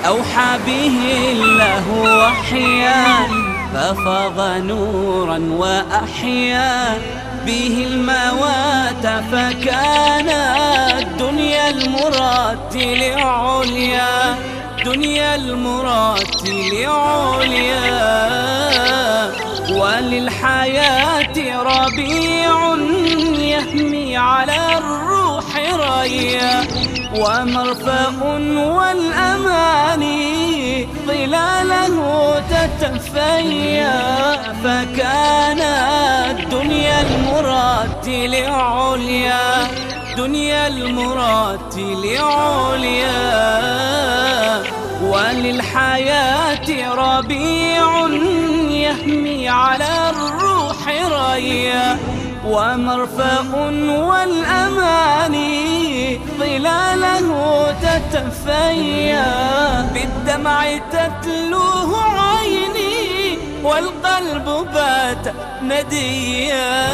أوحى به الله وحيا ففاض نورا وأحيا به الموات فكان الدنيا المراتل عليا دنيا المراتل عليا وللحياة ربيع يهمي على الروح ريا ومرفأ والأماني ظلاله تتفيا فكان الدنيا المراتل عليا دنيا المراتل عليا وللحياة ربيع يهمي على الروح ريا ومرفأ والأماني ظلاله تتفيا بالدمع تتلوه عيني والقلب بات نديا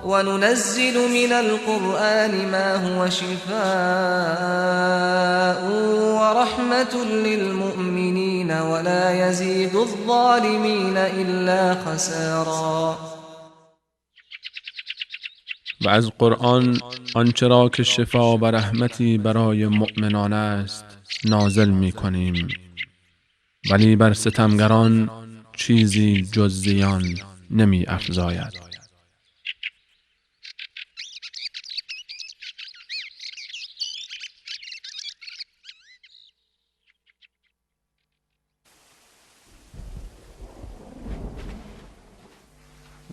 وننزل من القرآن ما هو شفاء ورحمة للمؤمنين ولا يزيد الظالمين إلا خسارا. و از قرآن آنچه را که شفا و رحمتی برای مؤمنان است نازل می کنیم، ولی بر ستمگران چیزی جز زیان نمی افزاید.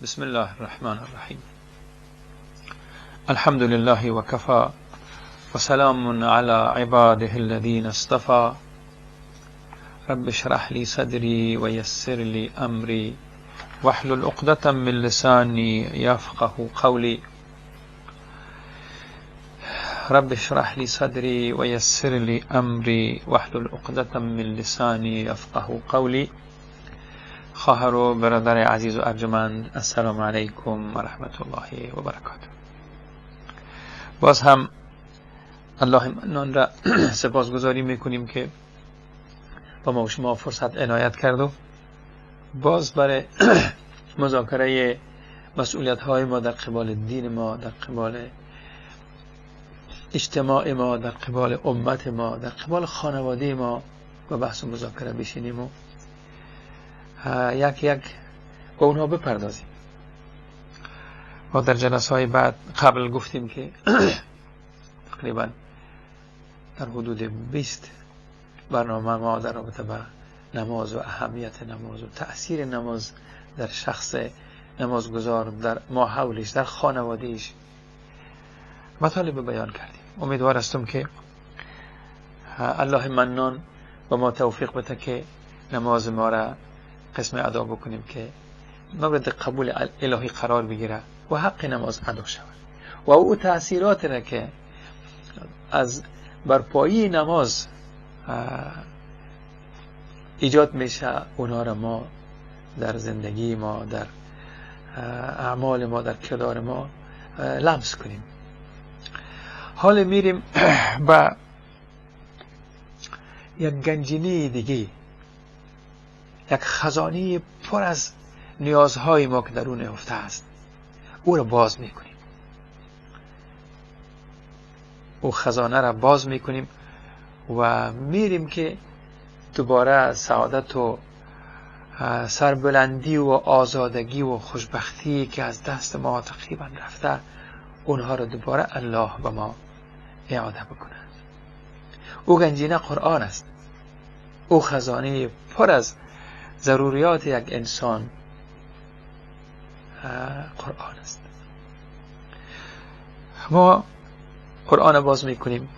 بسم الله الرحمن الرحیم. الحمد لله وكفى وسلام على عباده الذين اصطفى. رب اشرح لي صدري ويسر لي أمري واحلل عقدة من لساني يفقه قولي. رب اشرح لي صدري ويسر لي أمري واحلل عقدة من لساني يفقه قولي. خواهر و برادر عزیز و ارجمند، السلام علیکم و رحمت الله و برکاته. باز هم الله منان را سپاسگزاری میکنیم که با ما و شما فرصت عنایت کرد و باز برای مذاکره مسئولیت های ما در قبال دین ما، در قبال اجتماع ما، در قبال امت ما، در قبال خانواده ما با بحث و مذاکره بشینیم و یک یک با اونها بپردازیم. ما در جلسه های بعد قبل گفتیم که تقریبا در حدود 20 برنامه ما در رابطه با نماز و اهمیت نماز و تأثیر نماز در شخص نمازگزار، در ماحولش، در خانوادهش مطالب بیان کردیم. امیدوار هستم که الله منان با ما توفیق بده که نماز ما را قسم ادا بکنیم که مورد قبول الهی قرار بگیره و حق نماز ادا شود و او تأثیرات را که از برپایی نماز ایجاد میشه اونها را ما در زندگی ما، در اعمال ما، در کردار ما لمس کنیم. حال میریم با یک گنجینه دیگه، یک خزانه پر از نیازهای ما که در اون نهفته است، او را باز میکنیم. او خزانه را باز میکنیم و میریم که دوباره سعادت و سربلندی و آزادگی و خوشبختی که از دست ما تقریبا رفته، اونها را دوباره الله به ما اعاده بکند. او گنجینه قرآن است. او خزانه پر از ضروریات یک انسان قرآن است. ما قرآن باز میکنیم،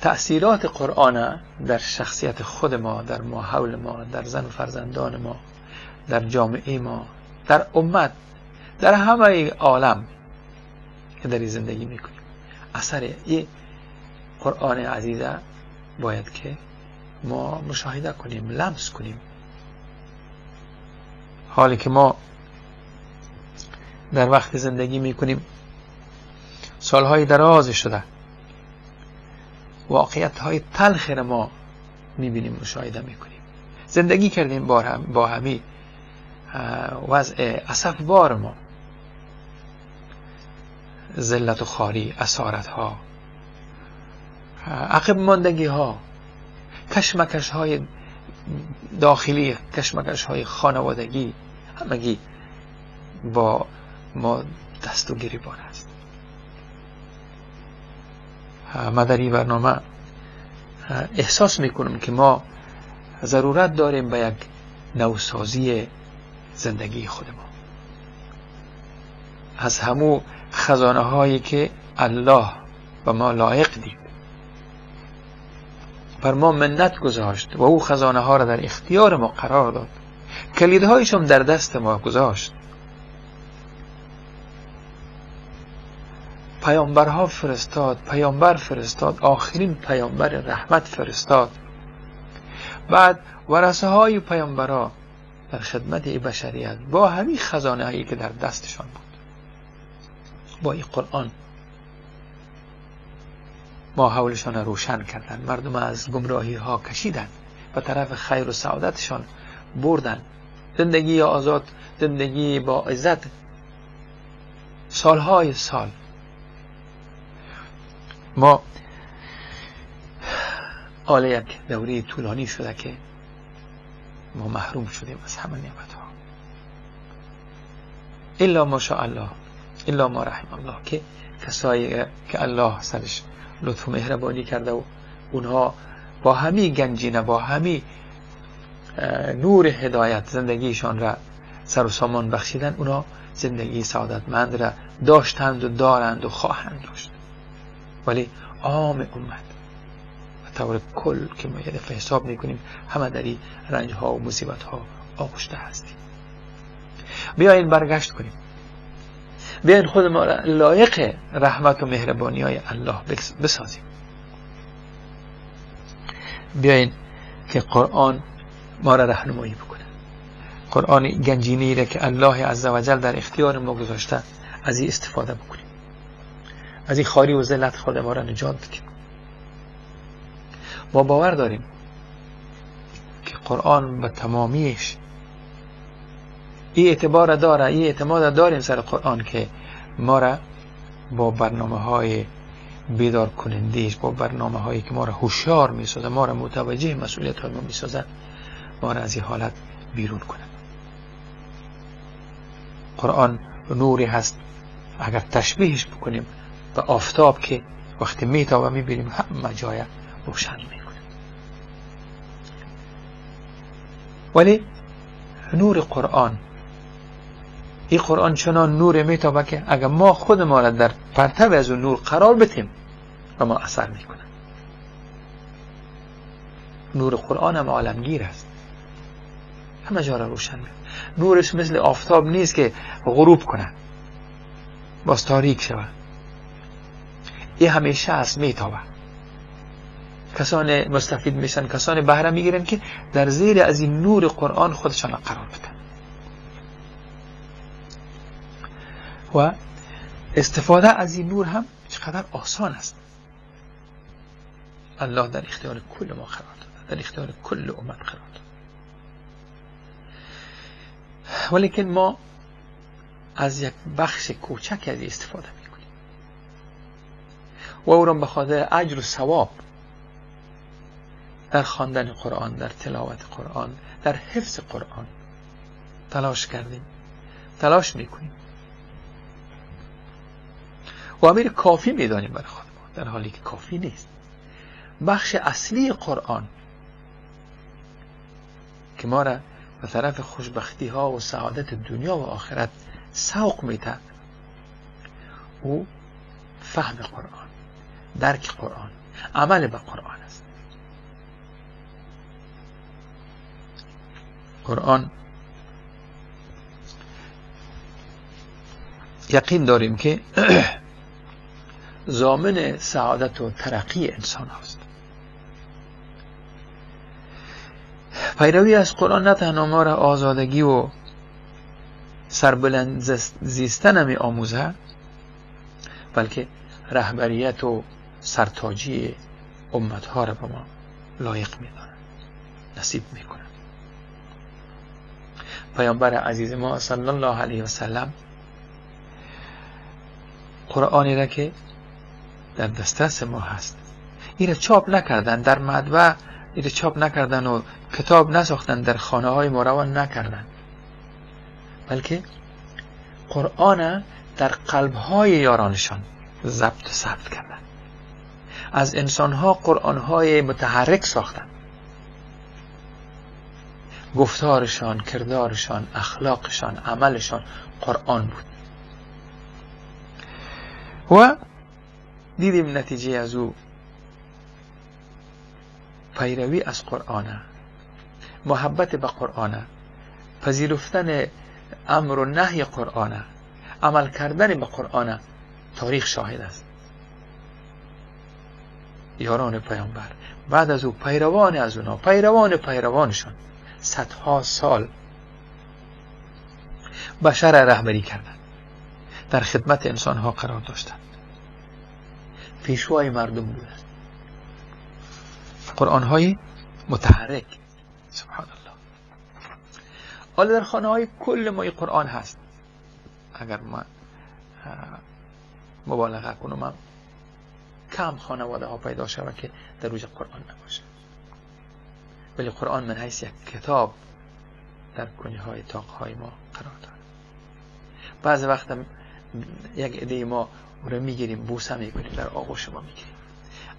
تأثیرات قرآن در شخصیت خود ما، در ماحول ما، در زن و فرزندان ما، در جامعه ما، در امت، در همه عالم که در زندگی میکنیم. اثر این قرآن عزیزه باید که ما مشاهده کنیم، لمس کنیم. حالی که ما در وقت زندگی میکنیم سالهای دراز شده واقعیت های تلخ را ما میبینیم، مشاهده میکنیم. زندگی کردیم با همین وضع اسفبار ما، ذلت و خواری، اسارت ها، عقب ماندگی ها، کشمکش های داخلی، کشمکش های خانوادگی، همگی با ما دست و گریبان است. ما در این برنامه احساس میکنم که ما ضرورت داریم به یک نوسازی زندگی خود ما، از همو خزانه هایی که الله به ما لایق دید، بر ما منت گذاشت و او خزانه ها را در اختیار ما قرار داد، کلیدهایش هم در دست ما گذاشت. پیامبرها فرستاد، پیامبر فرستاد، آخرین پیامبر رحمت فرستاد، بعد ورثه های پیامبرها در خدمت بشریت با همین خزانه هایی که در دستشان بود، با این قرآن ما حولشان روشن کردن، مردم از گمراهی ها کشیدن و طرف خیر و سعادتشان بردن، زندگی آزاد، زندگی با عزت، سالهای سال. ما حالا یک دوره طولانی شده که ما محروم شدیم از همه نعمت ها، الا ماشاءالله، الا ما رحم الله، که کسایی که الله سرش لطف و مهربانی کرده و اونها با همین گنجینه، با همین نور هدایت زندگیشان را سر و سامان بخشیدن، اونها زندگی سعادتمند را داشتند و دارند و خواهند داشت. ولی عام امت و طور کل که ما یه دفعه حساب میکنیم همه در این رنج ها و مصیبت ها آغشته هستیم. بیاین برگشت کنیم، بیاین خود ما را لایق رحمت و مهربانی های الله بسازیم. بیاین که قرآن ما را رهنمایی بکنه، قرآن گنجینه‌ای را که الله عزوجل در اختیار ما گذاشته از این استفاده بکنیم، از این خواری و ذلت خود ما را نجات بدیم. ما باور داریم که قرآن به تمامیش این اعتبار داره، این اعتماد داریم سر قرآن که ما را با برنامه های بیدار کنندیش، با برنامه هایی که ما را هوشیار می سازه، ما را متوجه مسئولیت های ما می سازه، ما را از این حالت بیرون کنه. قرآن نوری هست، اگر تشبیهش بکنیم به آفتاب که وقتی میتابه میبینیم همه جای روشن میکنه. ولی نور قرآن، این قرآن چنان نور میتابه که اگر ما خود ما را در پرتو از اون نور قرار بدیم و ما اثر میکنه. نور قرآن هم عالمگیر است، همه جا را روشن میکنه. نورش مثل آفتاب نیست که غروب کنه باز تاریک شود، این همیشه است، میتابه. کسان مستفید میشن، کسان بهره میگیرن که در زیر از این نور قرآن خودشان قرار بدن و استفاده از این نور هم چقدر آسان است. الله در اختیار کل ما قرار داده، در اختیار کل امت قرار داده، ولیکن ما از یک بخش کوچک از استفاده میکنیم و او را به خاطر اجر و ثواب در خواندن قرآن، در تلاوت قرآن، در حفظ قرآن تلاش کردیم، تلاش میکنیم و امیر کافی میدانیم برای خود ما، در حالی که کافی نیست. بخش اصلی قرآن که ما را به طرف خوشبختی ها و سعادت دنیا و آخرت سوق میده، او فهم قرآن، درک قرآن، عمل به قرآن است. قرآن یقین داریم که ضامن سعادت و ترقی انسان است. پیروی از قرآن نه تنها ما را آزادگی و سربلند زیستن می آموزه، بلکه رهبریت و سرتاجی امتها را به ما لایق می دارن، نصیب می کنن. پیامبر عزیز ما صلی الله علیه و سلم قرآنی را که در دسترس ما هست، این را چاپ نکردن، در مطبع این را چاپ نکردن و کتاب نساختن، در خانه های مروان نکردن، بلکه قرآن در قلب های یارانشان ضبط و ثبت کردن. از انسان ها قرآن های متحرک ساختن، گفتارشان، کردارشان، اخلاقشان، عملشان قرآن بود. و دیدیم نتیجه از او پیروی از قرآن، محبت به قرآن، پذیرفتن امر و نهی قرآن، عمل کردن به قرآن. تاریخ شاهد است. یاران پیامبر بعد از او پیروان از اونا، پیروانشان صدها سال بشر رهبری کردند، در خدمت انسان ها قرار داشتند، پیشوای مردم بودند. قرآن های متحرک. سبحان الله. حالا در خانه های کل ما قرآن هست. اگر ما مبالغه کنم، کم خانواده ها پیدا شود که در روز قرآن نباشه، ولی قرآن من حیث یک کتاب در کنه های تاق های ما قرار دارد. بعض وقت یک عده ما رو میگیریم، بوسه میکنیم، در آغوش ما میگیریم،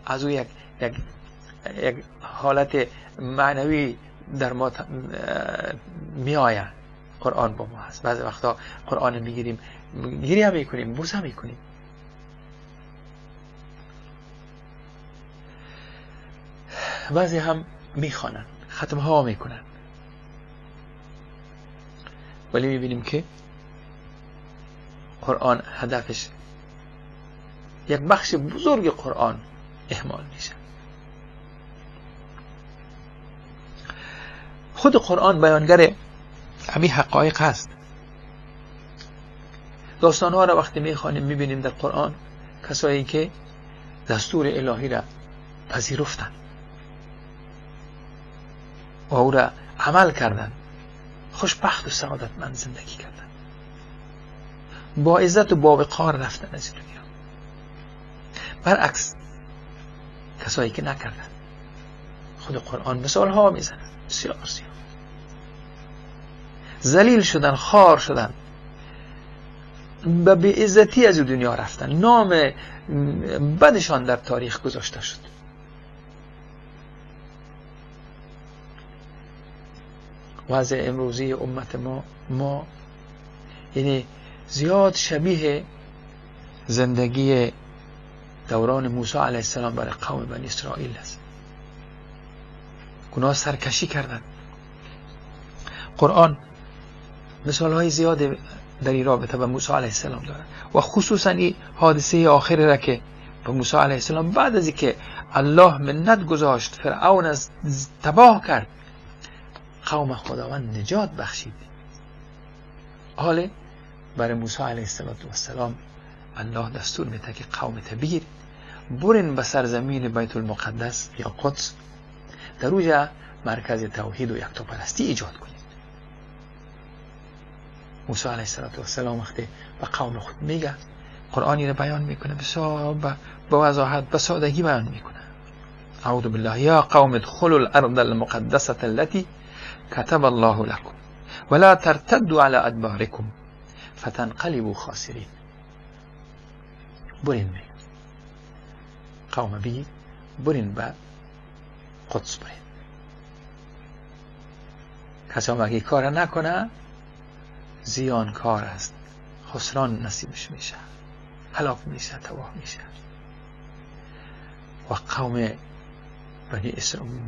از او یک حالت معنوی در ما میآید. قرآن با ما هست. بعض وقتا قرآن میگیریم، گریه میکنیم، بوسه میکنیم. بعضی هم میخوانن، ختم ها میکنن، ولی میبینیم که قرآن هدفش، یک بخش بزرگ قرآن اهمال میشه. خود قرآن بیانگر همین حقایق هست. داستانها را وقتی میخوانیم میبینیم در قرآن کسایی که دستور الهی را پذیرفتن و او را عمل کردن، خوشبخت و سعادتمند زندگی کردن، با عزت و با وقار رفتن از دنیا. برعکس کسایی که نکردن، خود قرآن مثال ها میزنه، بسیار بسیار ذلیل شدن، خوار شدن، به بی‌عزتی از دنیا رفتن، نام بدشان در تاریخ گذاشته شد. وضع امروزی امت ما یعنی زیاد شبیه زندگی دوران موسی علیه السلام برای قوم بنی اسرائیل است. گناه سرکشی کردند. قرآن مثال های زیاد در این رابطه به موسی علیه السلام دارد و خصوصا این حادثه آخری را که به موسی علیه السلام بعد از اینکه الله منت گذاشت، فرعون از تباه کرد، قوم خداوند نجات بخشید. حالا برای موسی علیه السلام الله دستور میده که قوم تبیر برین به سرزمین بیت المقدس یا قدس، در اوجا مرکز توحید و یکتاپرستی ایجاد کنید. موسی علیه السلام وقتی به قوم خود میگه، قرآنی را بیان میکنه، بسیار با وضاحت، به سادگی بیان میکنه. اعوذ بالله یا قوم ادخلوا الارض المقدسه التي كتب الله لكم ولا ترتدوا على ادباركم فتنقلبوا خاسرين. برین می قوم بی برین به قدس برین. کسی هم اگه کار نکنه زیان کار است، خسران نصیبش میشه، هلاک میشه، تباه میشه. و قوم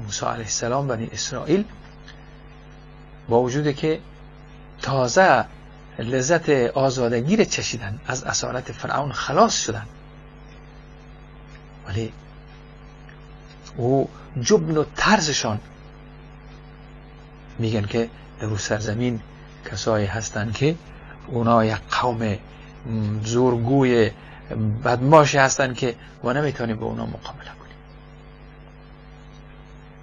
موسی علیه السلام بنی اسرائیل با وجود که تازه لذت آزادگی را چشیدن، از اسارت فرعون خلاص شدن، ولی او جبن و ترسشان میگن که در اون سرزمین کسایی هستند که اونا یک قوم زورگوی بدماشی هستن که ما نمیتونیم با اونا مقابله کنیم.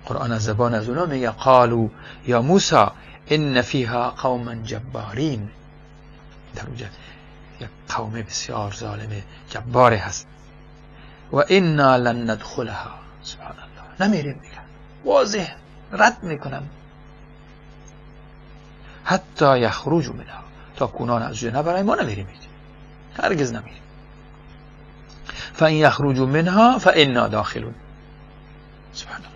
قرآن از زبان از اونا میگه قالوا یا موسی ان فیها قوما جبارین، در اونجا یک قوم بسیار ظالم جباری هست. و انا لن ندخلها، سبحان الله، نمیریم دیگه، واضح رد میکنم. حتی یخرجوا منها، تا کنان از اونجا نبرای ما نمیریم، هرگز نمیریم. فان یخرجوا منها فانا داخلون، سبحان الله.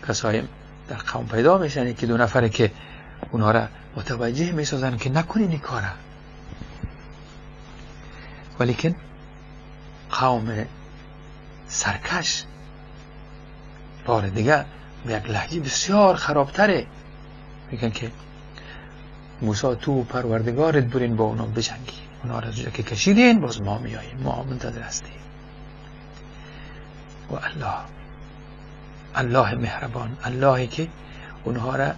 کسایی در قوم پیدا میشن که دو نفره که اونها را متوجه میسازن که نکنین این کاره، ولیکن قوم سرکش بار دیگه به یک لهجه بسیار خرابتره میگن که موسی تو پروردگارت برین با اونا بجنگی، اونا را که کشیدین باز ما میاییم، ما منتظر هستیم. و الله مهربان، اللهی که اونها را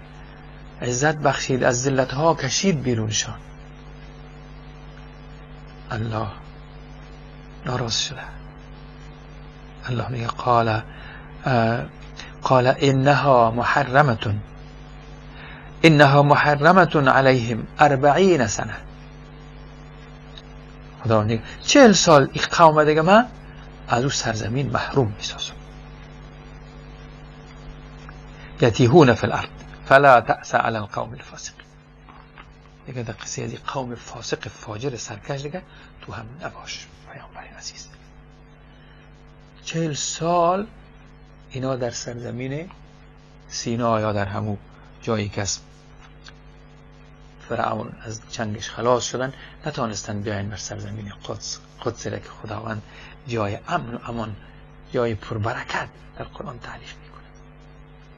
عزت بخشید، از ذلتها کشید بیرونشان. الله ناراض شده. الله میگه قال انها محرمة علیهم 40 سنه. خدا میگه 40 سال این قوم دیگه من از او سرزمین محروم میسازم. یتیهون فی الارض فلا تأس علی القوم الفاسقین. دیگه در قصه از قوم فاسق فاجر سرکش دیگه تو هم نباش پیامبر عزیز. 40 سال اینا در سرزمین سینا یا در همون جایی که از فرعون از چنگش خلاص شدن نتانستن بیاین بر سرزمین قدس را که خداوند جای امن و امان، جای پربرکت در قرآن تعریف میکنه.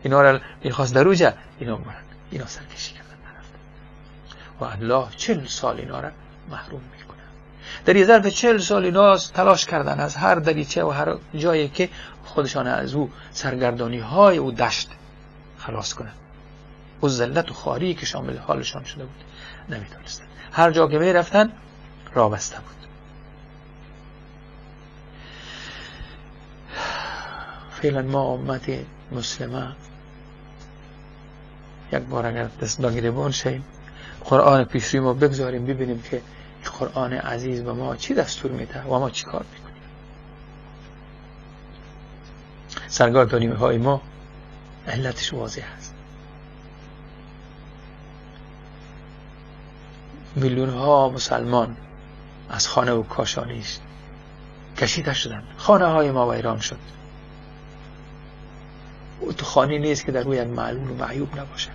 اینا را میخواست در اوجه اینا برن، اینا سرکشی کردن نرفتن و الله 40 سال اینا را محروم میکنه. در یه ظرف 40 سال اینا تلاش کردن از هر دریچه و هر جایی که خودشان از او سرگردانی های او دشت خلاص کنن و ذلت و خواری که شامل حالشان شده بود نمیتونستن. هر جا که میرفتن راه بسته بود. فعلا ما امت مسلمه یک بار اگر دست بگریبان شیم، قرآن پیش روی ما بگذاریم، ببینیم که قرآن عزیز به ما چی دستور میده و ما چی کار میکنیم. سرگردانی های ما علتش واضح است. میلیون ها مسلمان از خانه و کاشانیش کشیده شدند. خانه های ما ویران شد. او تو خانه نیست که در روی یک معلول و معیوب نباشه.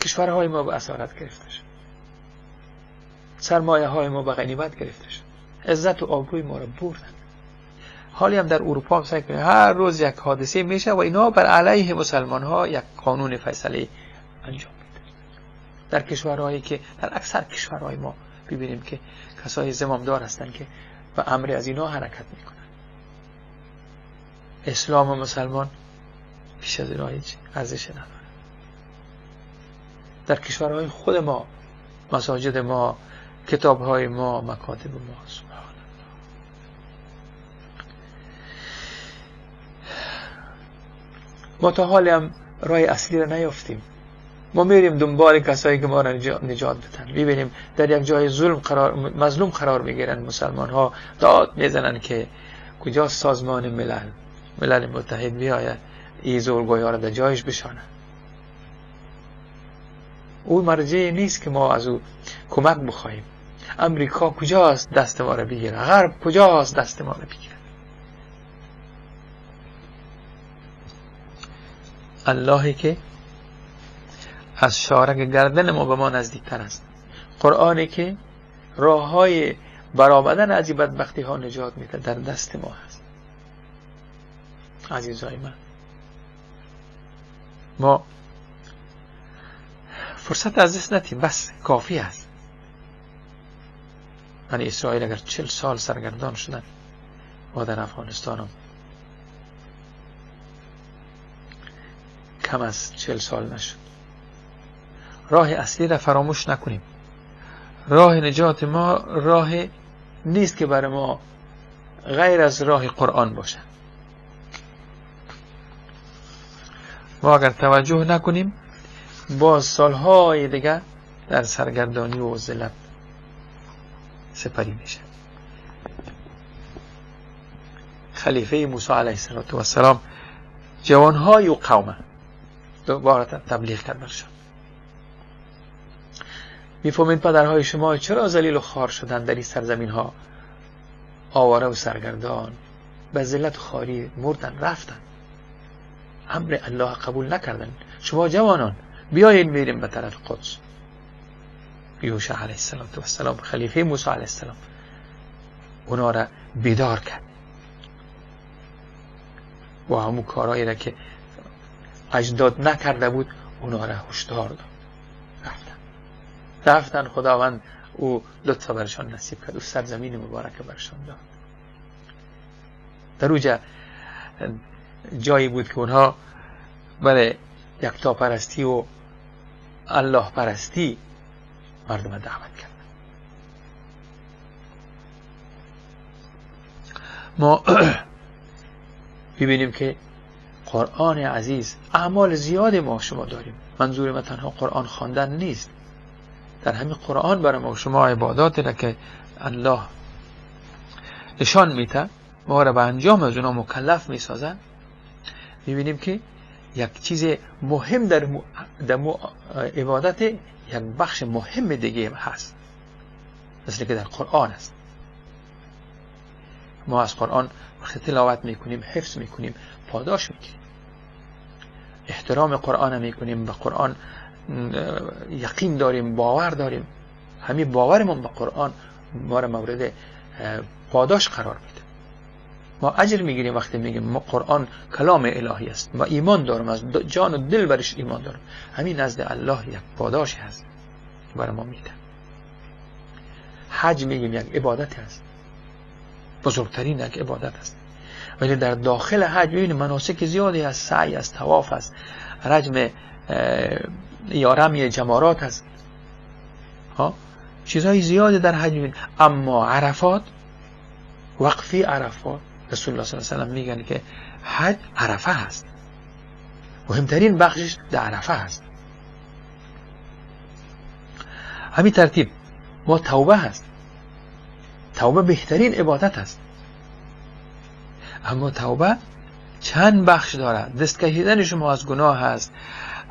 کشورهای ما به اسارت گرفته شد. سرمایه های ما به غنیمت گرفته شد. عزت و آبروی ما را بردن. حالی هم در اروپا سعی کنید هر روز یک حادثه میشه و اینا بر علیه مسلمان ها یک قانون فیصله انجام میده. در کشورهایی که در اکثر کشورهای ما ببینیم که کسای زمامدار هستند که به امر از اینا حرکت میکنن. اسلام و مسلمان پیش از اینا هیچ ارزشی نداره. در کشورهای خود ما، مساجد ما، کتابهای ما، مکاتب ما، سبحان الله. ما تا حالی هم راه اصلی را نیافتیم. ما میریم دنبال کسایی که ما را نجات بدن. ببینیم در یک جای مظلوم قرار میگیرن مسلمان ها، داد میزنن که کجا سازمان ملل متحد بیاید این زورگوی ها را در جایش بشانه. او مرجع نیست که ما از او کمک بخواهیم. امریکا کجاست دست ما را بگیره؟ غرب کجاست دست ما را بگیره؟ اللهی که از شارک گردن ما به ما نزدیکتر است. قرآنی که راه های برآمدن از این بدبختی ها نجات میده در دست ما هست. عزیزای من، ما فرصت از دست ندیم، بس کافی است. بنی اسرائیل اگر 40 سال سرگردان شدن و در افغانستان هم کم از 40 سال نشد. راه اصلی را فراموش نکنیم. راه نجات ما راه نیست که برای ما غیر از راه قرآن باشه. ما اگر توجه نکنیم باز سالهای دیگه در سرگردانی و ذلت سپری میشه. خلیفه موسی علیه السلام جوانهای و قومه دوباره تبلیغ کرد برشان. میفهمید پدرهای شما چرا ذلیل و خوار شدن در این سرزمین ها، آواره و سرگردان به ذلت و خواری مردن رفتن، امر الله قبول نکردن. شما جوانان بیایید میریم به طرف قدس. یوشع علیه السلام خلیفه موسی علیه السلام اونا را بیدار کرد و همون کارهایی را که اجداد نکرده بود اونا را هشدار داد. رفتن خداوند او لطف برشان نصیب کرد، او سرزمین مبارک برشان داد. در اوجا جایی بود که اونها برای یکتا پرستی و الله پرستی مردم دعوت کردن. ما ببینیم که قرآن عزیز اعمال زیاد ما شما داریم. منظور ما تنها قرآن خواندن نیست. در همین قرآن برای ما شما عباداتی را که الله نشان میده ما را به انجام از اونا مکلف میسازن. میبینیم که یک چیز مهم در عبادت یک بخش مهم دیگه هست، مثل که در قرآن است. ما از قرآن وقتی تلاوت میکنیم حفظ میکنیم پاداش میگیریم، احترام قرآن میکنیم، به قرآن یقین داریم، باور داریم. همین باورمون به قرآن ما را مورد پاداش قرار میده. ما اجر میگیریم وقتی میگیم ما قرآن کلام الهی است، ما ایمان دارم، از جان و دل برش ایمان دارم. همین نزد الله یک پاداشی هست برای ما میده. حج میگیم یک عبادت است، بزرگترین یک عبادت است. ولی در داخل حج میبینیم مناسک زیادی است، سعی است، طواف است، رجم یا رمی جمرات است، چیزهای زیادی در حج میبینیم. اما عرفات، وقفی عرفات، رسول الله صلی الله علیه و سلم میگن که حج عرفه هست، مهمترین بخشش در عرفه هست. همین ترتیب ما توبه هست، توبه بهترین عبادت است. اما توبه چند بخش داره. دست کشیدن شما از گناه هست،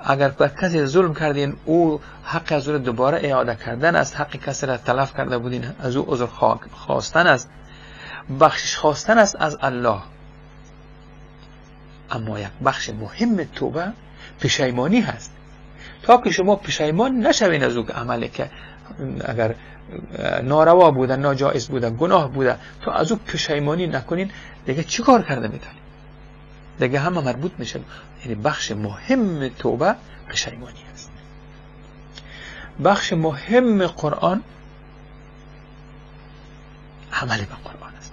اگر به کسی ظلم کردین او حق از او دوباره اعاده کردن است، حق کسی را تلف کرده بودین از او عذر خواستن است، بخشش خواستن است از الله. اما یک بخش مهم توبه پشیمانی هست. تا که شما پشیمان نشوین از او عملی که اگر ناروا بوده، ناجائز بوده، گناه بوده، تو از او پشیمانی نکنین، دیگه چی کار کرده میتونید؟ دیگه همه مربوط میشه. یعنی بخش مهم توبه پشیمانی است. بخش مهم قرآن عمل به قرآن است.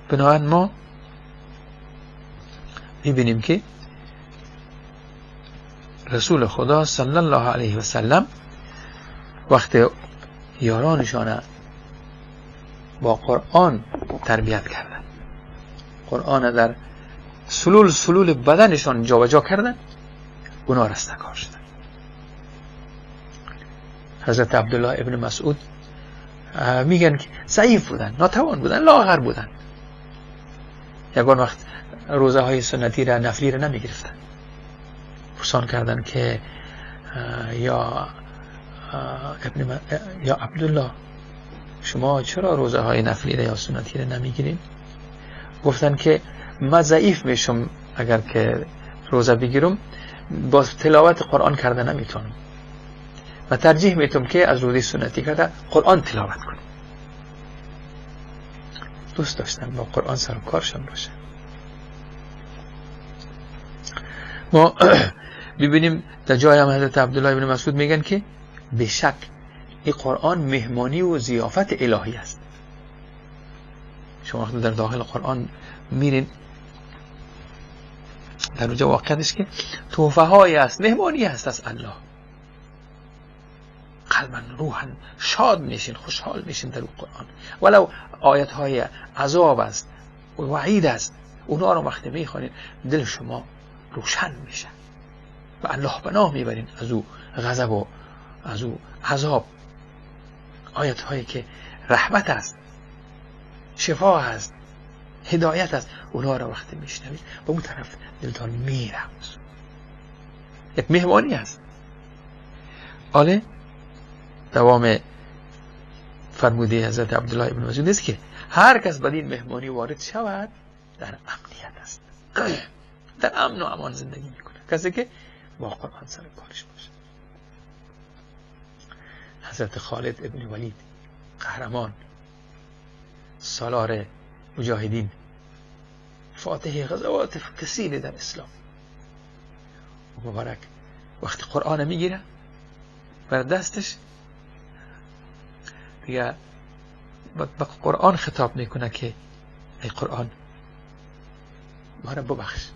بنابراین ما میبینیم که رسول خدا صلی الله علیه و سلم وقت یارانشان با قرآن تربیت کردن، قرآن در سلول بدنشان جابجا کردن، اونا رستگار شدن. حضرت عبدالله ابن مسعود میگن که ضعیف بودن، ناتوان بودن، لاغر بودن. یکان وقت روزه های سنتی را نفلی را نمی گرفتن. پرسان کردن که یا عبدالله شما چرا روزه های نفلی را یا سنتی را نمی گیرین؟ گفتن که من ضعیف میشم، اگر که روزه بگیرم با تلاوت قرآن کرده نمیتونم و ترجیح میتونم که از روزه سنتی کرده قرآن تلاوت کنم. دوست داشتن با قرآن سر و کارشان باشه. ما ببینیم در جای هم حضرت عبدالله ابن مسعود میگن که به شک این قرآن مهمانی و ضیافت الهی است. شما وقتی در داخل قرآن میرین در اونجا واقعیتش که تحفه هایی است، مهمانی هست از الله. قلبا روحا شاد میشین، خوشحال میشین در اون قرآن. ولو آیت های عذاب است و وعید است، اونا رو وقتی میخوانید دل شما روشن میشه و الله پناه میبرین از او غضب و از او عذاب. آیت هایی که رحمت است، شفا است، هدایت است، اونا رو وقتی میشنوید به اون طرف دلتان میره. یک مهمانی است. آله دوام فرموده حضرت عبدالله ابن مسعود است که هر کس به این مهمانی وارد شود در امنیت است، در امن و امان زندگی میکنه، کسی که با قرآن سر کارش باشه. حضرت خالد ابن ولید قهرمان سالار مجاهدین، فاتح غزوات کثیر در اسلام، مبارک وقتی قرآن میگیره بر دستش دیگه با قرآن خطاب میکنه که ای قرآن ما را ببخش،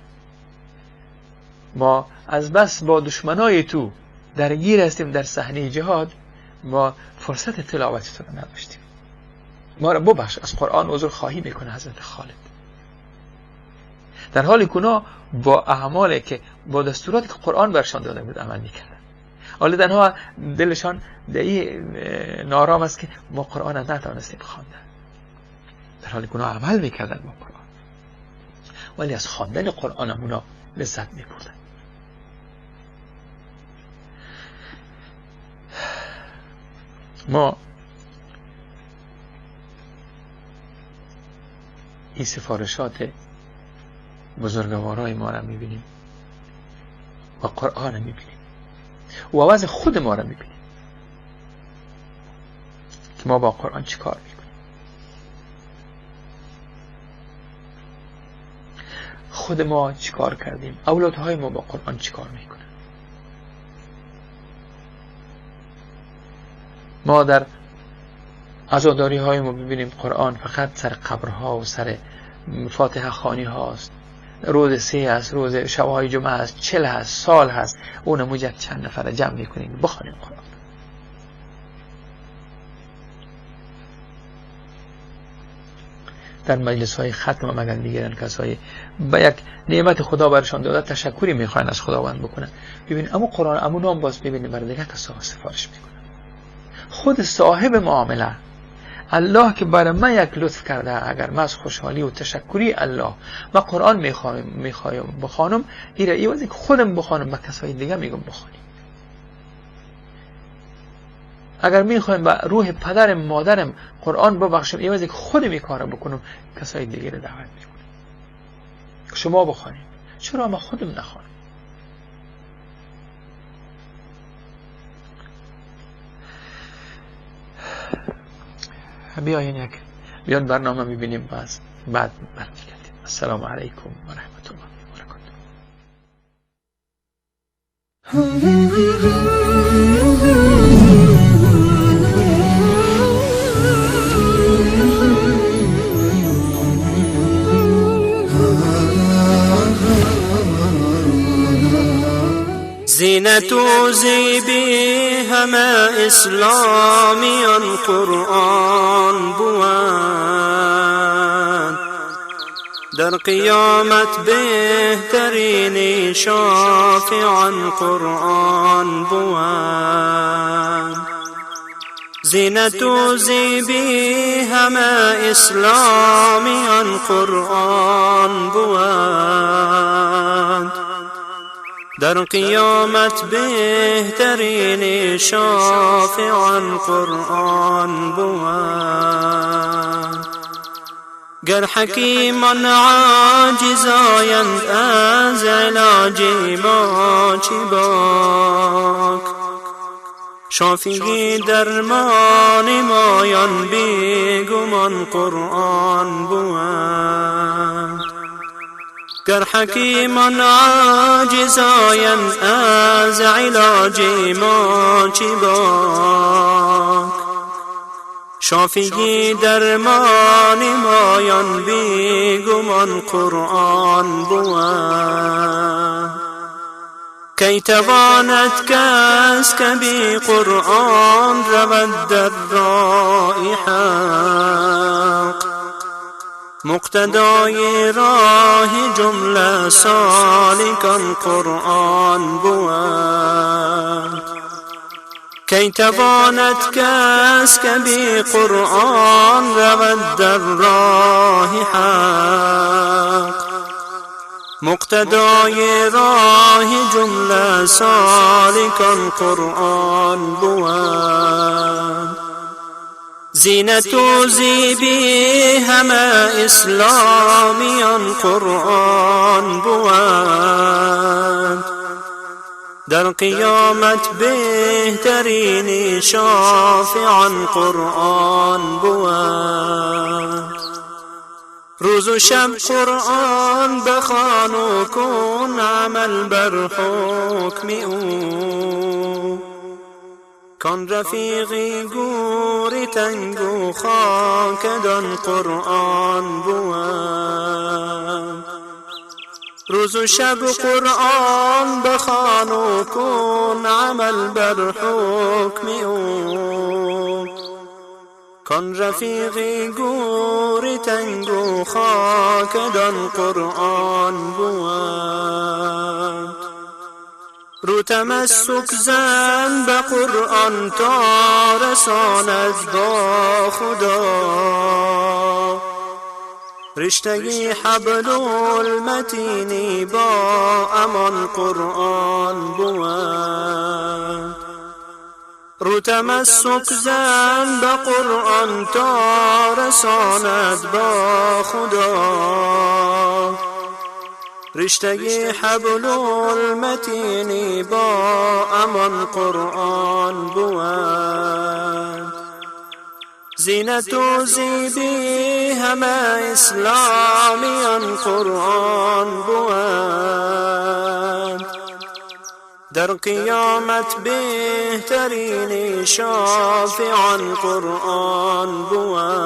ما از بس با دشمنای تو درگیر هستیم در صحنه جهاد، ما فرصت تلاوت تو را نداشتیم، ما را ببخش. از قرآن عذر خواهی میکنه حضرت خالد، در حالی که با اعمالی که با دستوراتی که قرآن برشان داده بود عمل میکردن. حالا دنها دلشان نارام است که ما قرآن نتوانستیم خواندن، در حالی که عمل میکردن با قرآن، ولی از خواندن قرآن اونا لذت میبردن. ما این سفارشات بزرگوارای ما را میبینیم و قرآن میبینیم و وضع خود ما را میبینیم که ما با قرآن چی کار میکنیم. خود ما چی کار کردیم، اولادهای ما با قرآن چی کار میکنن. ما در عزاداری های ما ببینیم قرآن فقط سر قبرها و سر فاتحه خوانی هاست، روز 3 است، روز شبهای جمعه است، 40 هست، سال هست، اون مجد چند نفر جمع میکنیم بخوانیم قرآن. در مجلس های ختم هم اگر میگیرن کسایی به یک نعمت خدا برشان داده تشکری میخواین از خداوند بکنن، ببین اما قرآن اما نام باز ببینیم برای دیگه کسا سفارش میکنن. خود صاحب معامله الله که برای من یک لطف کرده، اگر من از خوشحالی و تشکری الله من قرآن میخوایم بخوانم، ایره ایوازی که خودم بخوانم به کسای دیگه میگم بخوانیم. اگر میخوایم به روح پدرم مادرم قرآن ببخشم، ایوازی که خودم این کارو بکنم کسای دیگه رو دعوت میکنم شما بخوانیم، چرا من خودم نخوانم؟ بیان برنامه میبینیم بعد برمیگردیم. السلام علیکم و رحمت الله و برکاته. زینت و زیبی همه اسلامیان قرآن بود، در قیامت بهترین شافعان قرآن بود. زینت و زیبی همه اسلامیان قرآن بود، در قیامت بهترین شافعان قرآن بود. گر حکیمان عاجزایند از علاج ما چی باک، شافی درمان مایان بیگمان قرآن بود. گر حکیمان عاجزایند از علاج ما چی باک، شافی درمان مایان بیگمان قرآن بود. کی تواند کس که بی قرآن رود در راه حق، مقتدای راه جمله سالکان قرآن بود. کی تواند کس که بی قرآن رود در راه حق، مقتدای راه جمله سالکان قرآن بود. زینت و زیبی همه اسلامیان قرآن بود. در قیامت بهترین شافعان قرآن بود. روز و شب قرآن بخوان و کن عمل بر حکم او، کان رفیقی گوری تنگ و خاکدان قرآن بود. روز و شب قرآن بخوان و کن عمل بر حکم او، کان رفیقی گوری تنگ و خاکدان قرآن بود. رو تمسک زن به قرآن تا رساند با خدا، رشتگی حبل المتینی با امان قرآن بود. رو تمسک زن به قرآن تا رساند با خدا، رشتگی حبل المتینی با امان قرآن بود. زینت و زیبی همه اسلامیان قرآن بود. در قیامت بهترین شافعان قرآن بود.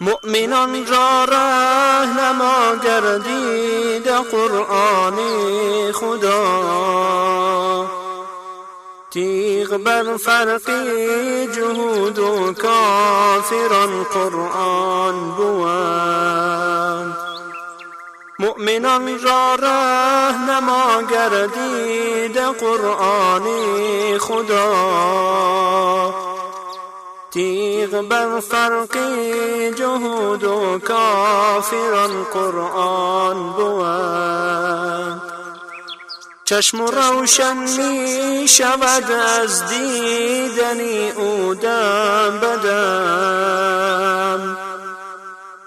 مؤمنان را رهنما گردید قرآن خدا، تیغ بر فرقی جهود و کافران قرآن بود. مؤمنان را رهنما گردید قرآن خدا، تیغ بر فرقی جهود و کافران قرآن بود. چشم روشن می شود از دیدنی او دم بدم،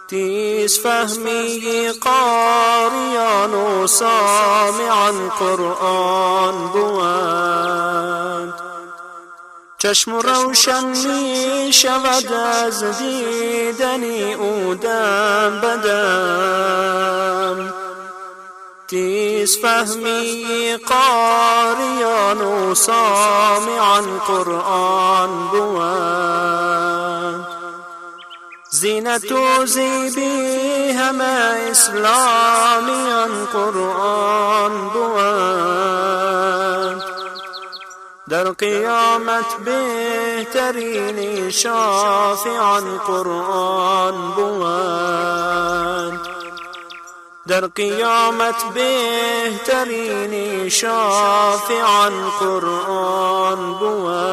تیز فهمی قاریان و سامعان قرآن بود. چشم روشن می شود از دیدنی او دم بدم، تیز فهمی قاریان و سامعان قرآن بود. زینت و زیبی همه اسلامیان قرآن بود. در قیامت بهترین شافعان قرآن بود. در قیامت بهترین شافعان قرآن بود.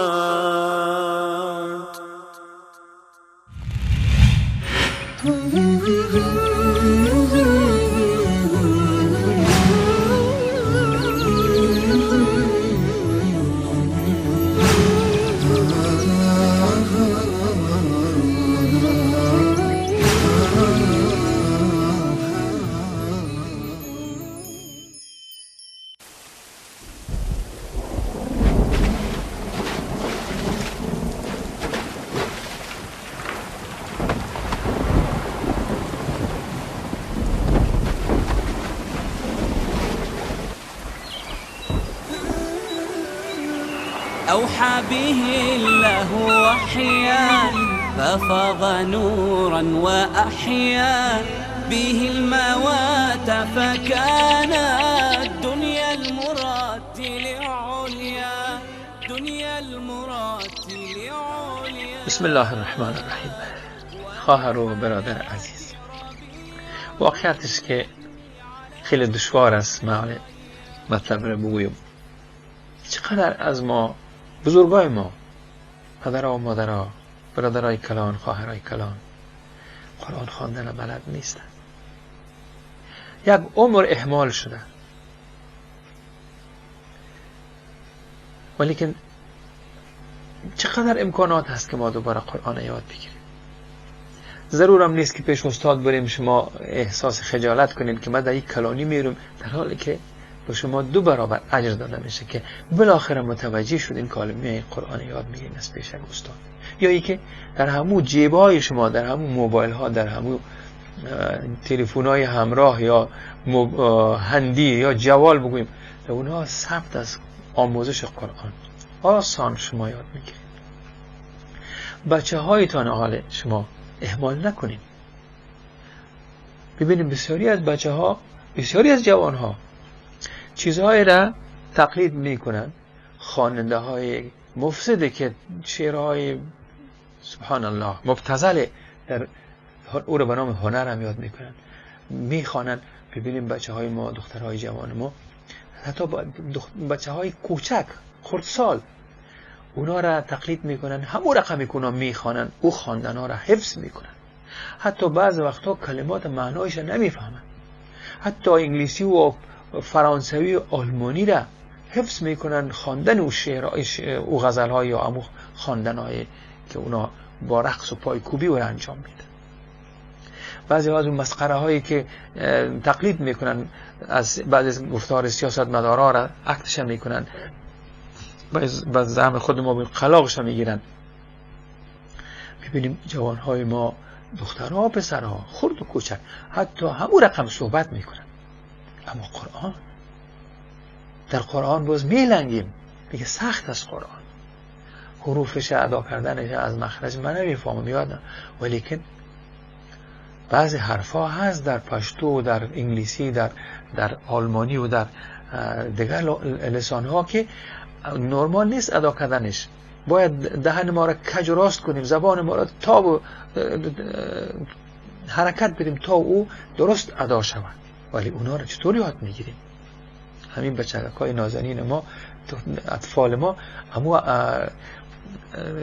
أوحى به الله وحيا ففاض نورا وأحيا به الموات فكان دنيا المراتل عليا دنيا المراتل عليا. بسم الله الرحمن الرحیم. خواهر و برادر عزیز، واقعیتش که خیلی دشوار است مطلب رو بگویم. چقدر از ما بزرگای ما، پدرها و مادرها، برادرای کلان، خواهرای کلان، قرآن خواندن بلد نیستن. یک عمر اهمال شده. ولیکن چقدر امکانات هست که ما دوباره قرآن یاد بگیریم. ضرورم نیست که پیش استاد بریم شما احساس خجالت کنید که من در یک کلانی میرم، در حالی که به شما 2 برابر اجر داده میشه که بالاخره متوجه شدین کلمه قرآن یاد میگیرین از پیش یک استاد. یا ای که در همون جیبهای شما، در همون موبایل ها، در همون تلفن‌های همراه یا هندی یا جوال بگویم، در اونها ثبت از آموزش قرآن آسان شما یاد میگیرید. بچه هایتان حال شما اهمال نکنید. ببینید بسیاری از بچه ها، بسیاری از جوان ها چیزهایی را تقلید میکنن، خواننده های مفسده که شعرهای سبحان الله مبتذل در او را به نام هنر هم یاد میکنن، میخوانن. ببینیم بچه های ما، دخترهای جوان ما، حتی بچه های کوچک خردسال، اونا را تقلید میکنن، همون رقمی که اونا میخوانن او خواندن ها را حفظ میکنن. حتی بعض وقتا کلمات معنایش نمیفهمن. حتی انگلیسی و فرانسوی و آلمانی را حفظ میکنن، خواندن او او غزل های یا امو خواندن های که اونا با رقص و پایکوبی او را انجام میدن. بعضی از اون مسخره هایی که تقلید میکنن از بعض از گفتار سیاستمدارا را عکسش میکنن، بعض زعم خود ما قلاقش میگیرن. ببینیم جوان های ما، دخترها، پسرها، خرد و کوچک، حتی همون رقم صحبت میکنن. اما قرآن، در قرآن باز میلنگیم، میگه سخت از قرآن، حروفش ادا کردنش از مخرج من نمیفهمم یادم، ولیکن بعضی حرفا هست در پشتو، در انگلیسی، در آلمانی و در دیگر لسانها که نرمال نیست ادا کردنش. باید دهن ما را کج راست کنیم، زبان ما را تا حرکت بدیم تا او درست ادا شود. ولی اونا را چطور یاد میگیریم؟ همین بچه‌های نازنین ما، اطفال ما، همو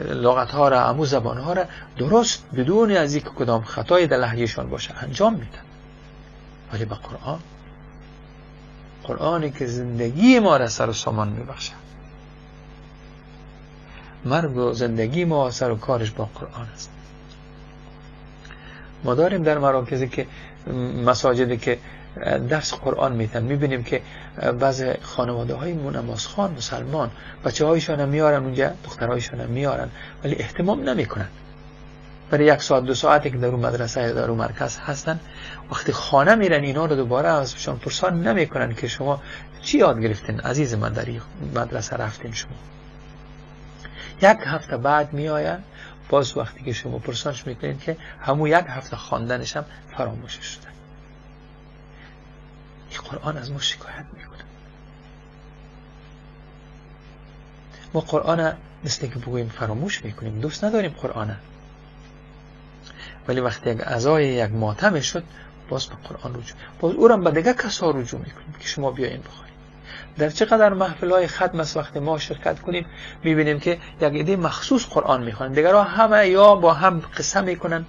لغت ها را، همو زبان ها را درست بدون از اینکه کدام خطای در لهجهشان باشه انجام میدن. ولی با قرآنی که زندگی ما را سر و سامان میبخشه، مرگ و زندگی ما سر و کارش با قرآن است. ما داریم در مراکزی که مساجدی که درس قرآن میتن، میبینیم که بعض خانواده های نمازخوان مسلمان بچه هایشان هم میارن اونجا، دخترهایشان هم میارن، ولی اهتمام نمیکنن. برای 1 ساعت 2 ساعتی که در اون مدرسه در اون مرکز هستن، وقتی خانه میرن اینا رو دوباره ازشان پرسان نمیکنن که شما چی یاد گرفتین عزیز من، در این مدرسه رفتین شما. 1 هفته بعد میآین، باز وقتی که شما پرسانش میکنین که همون 1 هفته خواندنش هم فراموش شده. این قرآن از ما شکایت میکنه. ما قرآن مثل که بگوییم فراموش میکنیم، دوست نداریم قرآن. ولی وقتی یک عزای یک ماتم شد، باز به قرآن رجوع، باز او را به دیگه کسا رجوع میکنیم که شما بیاین بخوانید. در چقدر محفل‌های ختم است وقتی ما شرکت کنیم، میبینیم که یک عده مخصوص قرآن میخوانن، دیگرها همه یا با هم قصه میکنن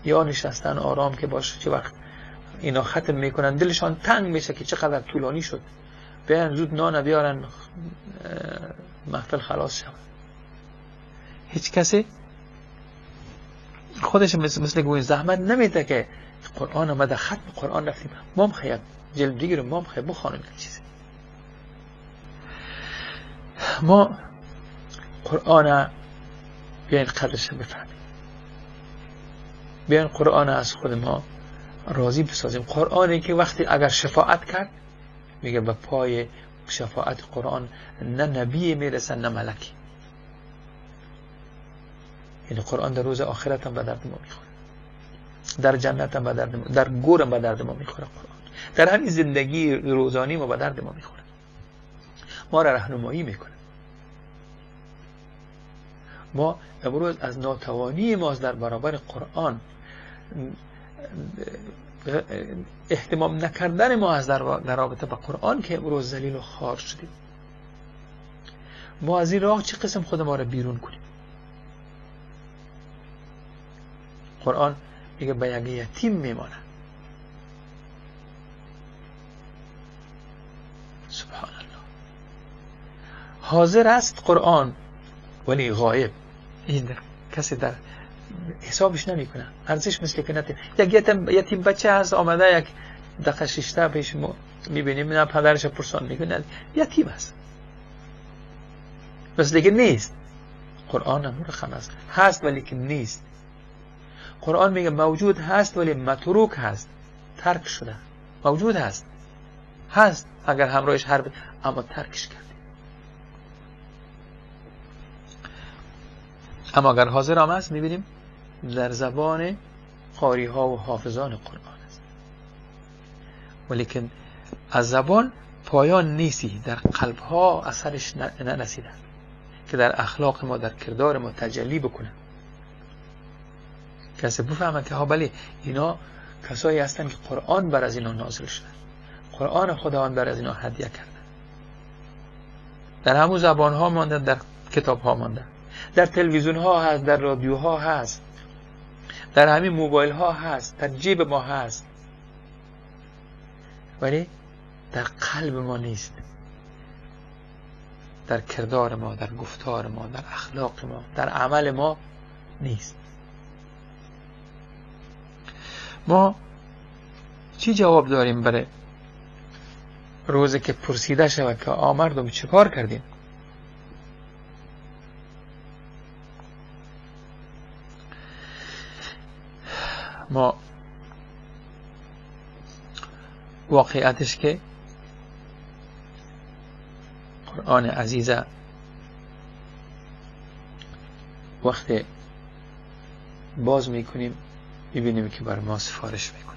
یا نشستن آرام که باشه چه وقت اینا ختم میکنن دلشان تنگ میشه که چقدر طولانی شد، بیان زود نان بیارن محفل خلاص شود. هیچ کسی خودش مثل گوین زحمت نمیده که قرآن آمده ختم قرآن رفتیم ما خیلی جلد دیگه رو ما خیلی بخوانیم این چیزی. ما قرآن بیاین قدرش بفهمیم، بیاین قرآن از خود ما راضی بسازیم. قرآنی که وقتی اگر شفاعت کرد میگه به پای شفاعت قرآن نه نبی میرسن نه ملکی. یعنی قرآن در روز آخرت هم به درد ما میخوره، در جنت هم به درد ما، در گور هم به درد ما میخوره قرآن، در همین زندگی روزانی ما به درد ما میخوره، ما را راهنمایی میکنه. ما امروز از ناتوانی ما در برابر قرآن، اهتمام نکردن ما از در رابطه با قرآن که امروز ذلیل و خوار شدیم. ما از این راه چه قسم خود ما را بیرون کنیم؟ قرآن میگه به یک یتیم میمانه. سبحان الله. حاضر است قرآن ولی غایب. این کسی در حسابش نمیکنه. ارزش مثل که نتیم. یک یتیم بچه هست آمده یک دقیقه ششته پیش میبینیم نه پدرش پرسان میکنه یتیم هست. بس دیگه نیست. قرآن هم رقم هست ولی که نیست. قرآن میگه موجود هست ولی متروک هست، ترک شده. موجود هست اگر همراهش حرف اما ترکش کرد. اما اگر حاضر هم هست میبینیم در زبان قاری ها و حافظان قرآن است، ولیکن از زبان پایان نیستی، در قلب ها اثرش نرسیده که در اخلاق ما، در کردار ما تجلی بکنه. کسی بفهمه که ها بله اینا کسایی هستن که قرآن بر از اینا نازل شده، قرآن خداوند بر از اینا هدیه کرده. در همون زبان ها مانده، در کتاب ها مانده، در تلویزیون ها هست، در رادیو ها هست، در همین موبایل ها هست، در جیب ما هست، ولی در قلب ما نیست، در کردار ما، در گفتار ما، در اخلاق ما، در عمل ما نیست. ما چی جواب داریم برای روزی که پرسیده شود که مردم چه کار کردیم؟ ما واقعیتش که قرآن عزیزه وقتی باز میکنیم میبینیم که بر ما سفارش میکنه.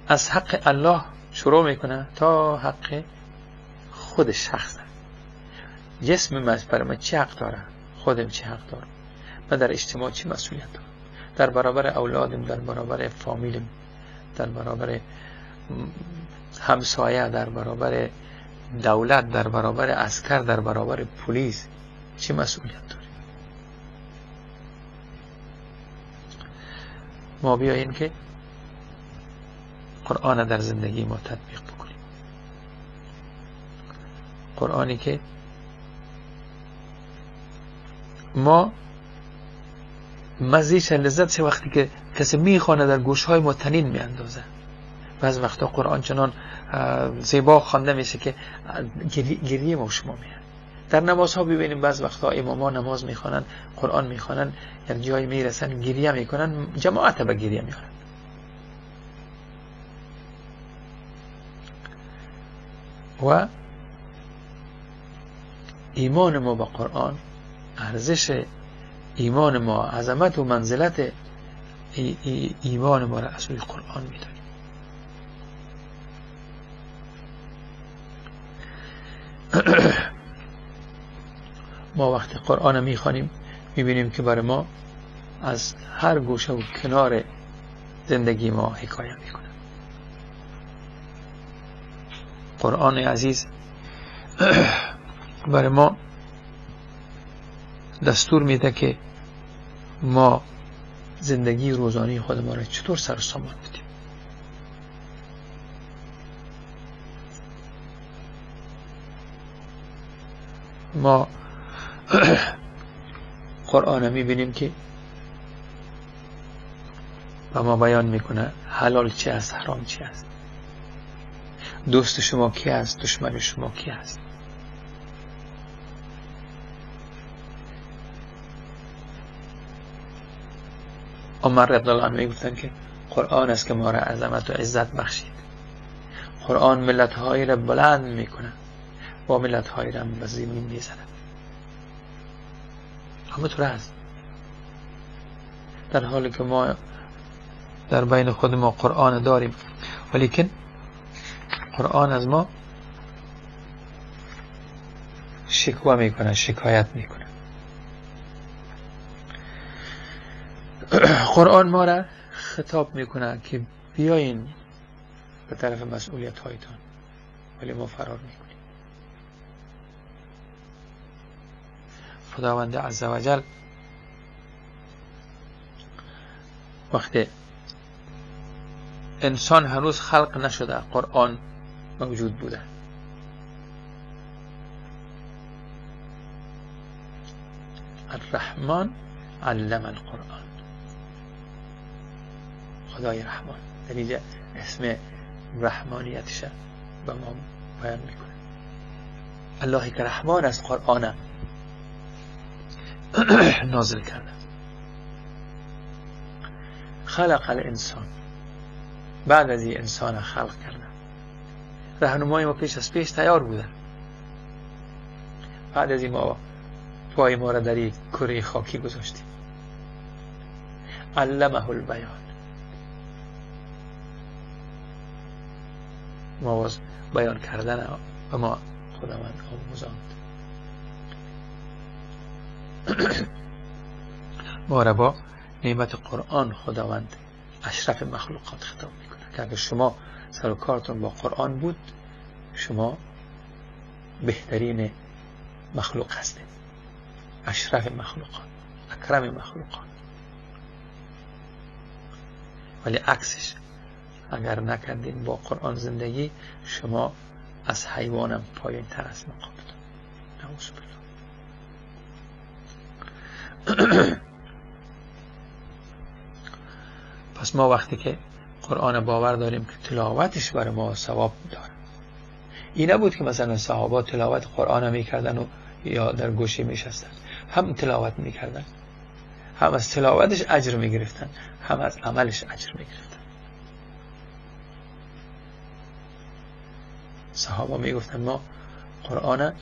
از حق الله شروع میکنه تا حق خود شخص. جسم من بر من چه حق داره؟ خودم چه حق دارم؟ من در اجتماع چه مسئولیت دارم؟ در برابر اولادم، در برابر فامیلم، در برابر همسایه، در برابر دولت، در برابر عسکر، در برابر پلیس چه مسئولیت داریم؟ ما بیاییم که قرآن در زندگی ما تطبیق بکنیم. قرآنی که ما مزیش لذت چه وقتی که کسی میخوانه در گوشهای ما تنین میاندازه. بعض وقتا قرآن چنان زیبا خوانده میشه که گریه ما شما میاد. در نمازها ببینیم بعض وقتا اماما نماز میخوانن، قرآن میخوانن، یک جایی میرسن گریه میکنن، جماعت به گریه میارن. و ایمان ما با قرآن، ارزش ایمان ما، عظمت و منزلت ایمان ما را از روی قرآن میدانیم. ما وقتی قرآن میخوانیم میبینیم که برای ما از هر گوشه و کنار زندگی ما حکایت میکنه. قرآن عزیز برای ما دستور میده که ما زندگی روزانه خود ما را چطور سر و سامان بدیم. ما قرآن میبینیم که و ما بیان میکنه حلال چی است، حرام چی است، دوست شما کی است، دشمن شما کی است. عمر رضی الله عنه میگفتن که قرآن است که ما را عظمت و عزت بخشید. قرآن ملت‌هایی را بلند میکنه و ملت‌هایی را به زمین میزنه. همونطور هست. در حالی که ما در بین خود ما قرآن داریم، ولیکن قرآن از ما شکوه میکنه، شکایت میکنه. قرآن ما را خطاب میکنه که بیاین به طرف مسئولیت هایتان، ولی ما فرار میکنیم. خداوند عزوجل وقتی انسان هنوز خلق نشده قرآن موجود بوده. الرحمن علم القرآن. خدای رحمان در اینجا اسم رحمانیتش به ما بیان میکنه. اللهی که رحمان از قرآن نازل کرده. خلق الانسان، بعد از این انسان خلق کرده. راهنمای ما پیش از پیش تیار بوده. بعد از این ما پای ما را در یک کره خاکی گذاشتیم. علمه البیان، ما باز بیان کردن و ما خداوند آموزاند. ما را با نعمت قرآن خداوند اشرف مخلوقات خطاب میکنه که اگر شما سر و کارتون با قرآن بود، شما بهترین مخلوق هستید، اشرف مخلوقات، اکرم مخلوقات. ولی عکسش اگر نکردین با قرآن زندگی، شما از حیوانم پایین تر از مقامتون. نعوذ بالله. پس ما وقتی که قرآن باور داریم که تلاوتش برای ما ثواب داره. این نبود که مثلا صحابه تلاوت قرآن میکردن و یا در گوشه میشستن، هم تلاوت میکردن، هم از تلاوتش اجر میگرفتن، هم از عملش اجر میگرفتن. صحابه میگفتن ما قرآن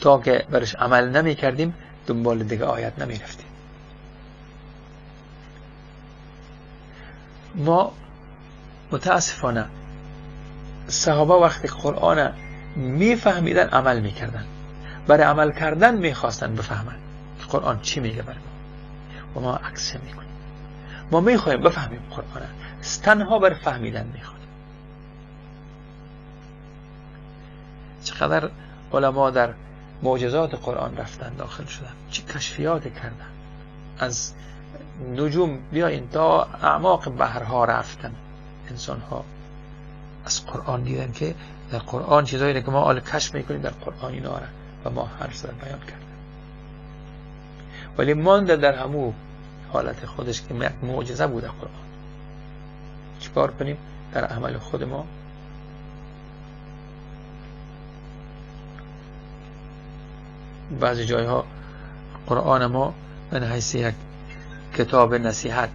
تا که برش عمل نمی کردیم دنبال دیگه آیت نمی رفتیم. ما متاسفانه صحابه وقتی قرآن می فهمیدن عمل می کردن، برای عمل کردن می خواستن بفهمن که قرآن چی میگه برای ما، و ما عکس می کنیم. ما می خواهیم بفهمیم قرآن، تنها برای فهمیدن می خواهیم. چقدر علما در معجزات قرآن رفتن، داخل شدن، چه کشفیات کردن. از نجوم بیاین تا اعماق بحرها رفتن. انسان ها از قرآن دیدن که در قرآن چیزایی که ما آل کشف میکنیم در قرآن اینا را و ما هر سر بیان کردن. ولی مانده در همو حالت خودش که یک معجزه بوده قرآن. چیکار کنیم در عمل خود ما؟ بعضی جایها قرآن ما من حیث یک کتاب نصیحت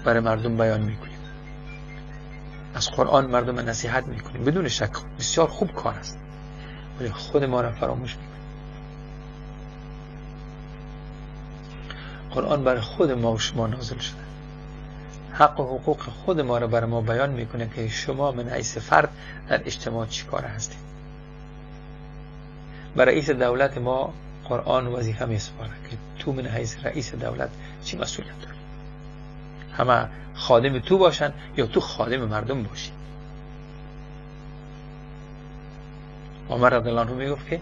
برای مردم بیان میکنیم. از قرآن مردم نصیحت میکنیم، بدون شک بسیار خوب کار است، ولی خود ما را فراموش میکنیم. قرآن برای خود ما و شما نازل شده. حق و حقوق خود ما را برای ما بیان میکنه که شما من حیث فرد در اجتماع چی کار هستید. برای رئیس دولت ما قرآن وظیفه میسپاره که تو من حیث رئیس دولت چی مسئولیت داری. همه خادم تو باشن یا تو خادم مردم باشی. عمر رضی الله عنه میگفت که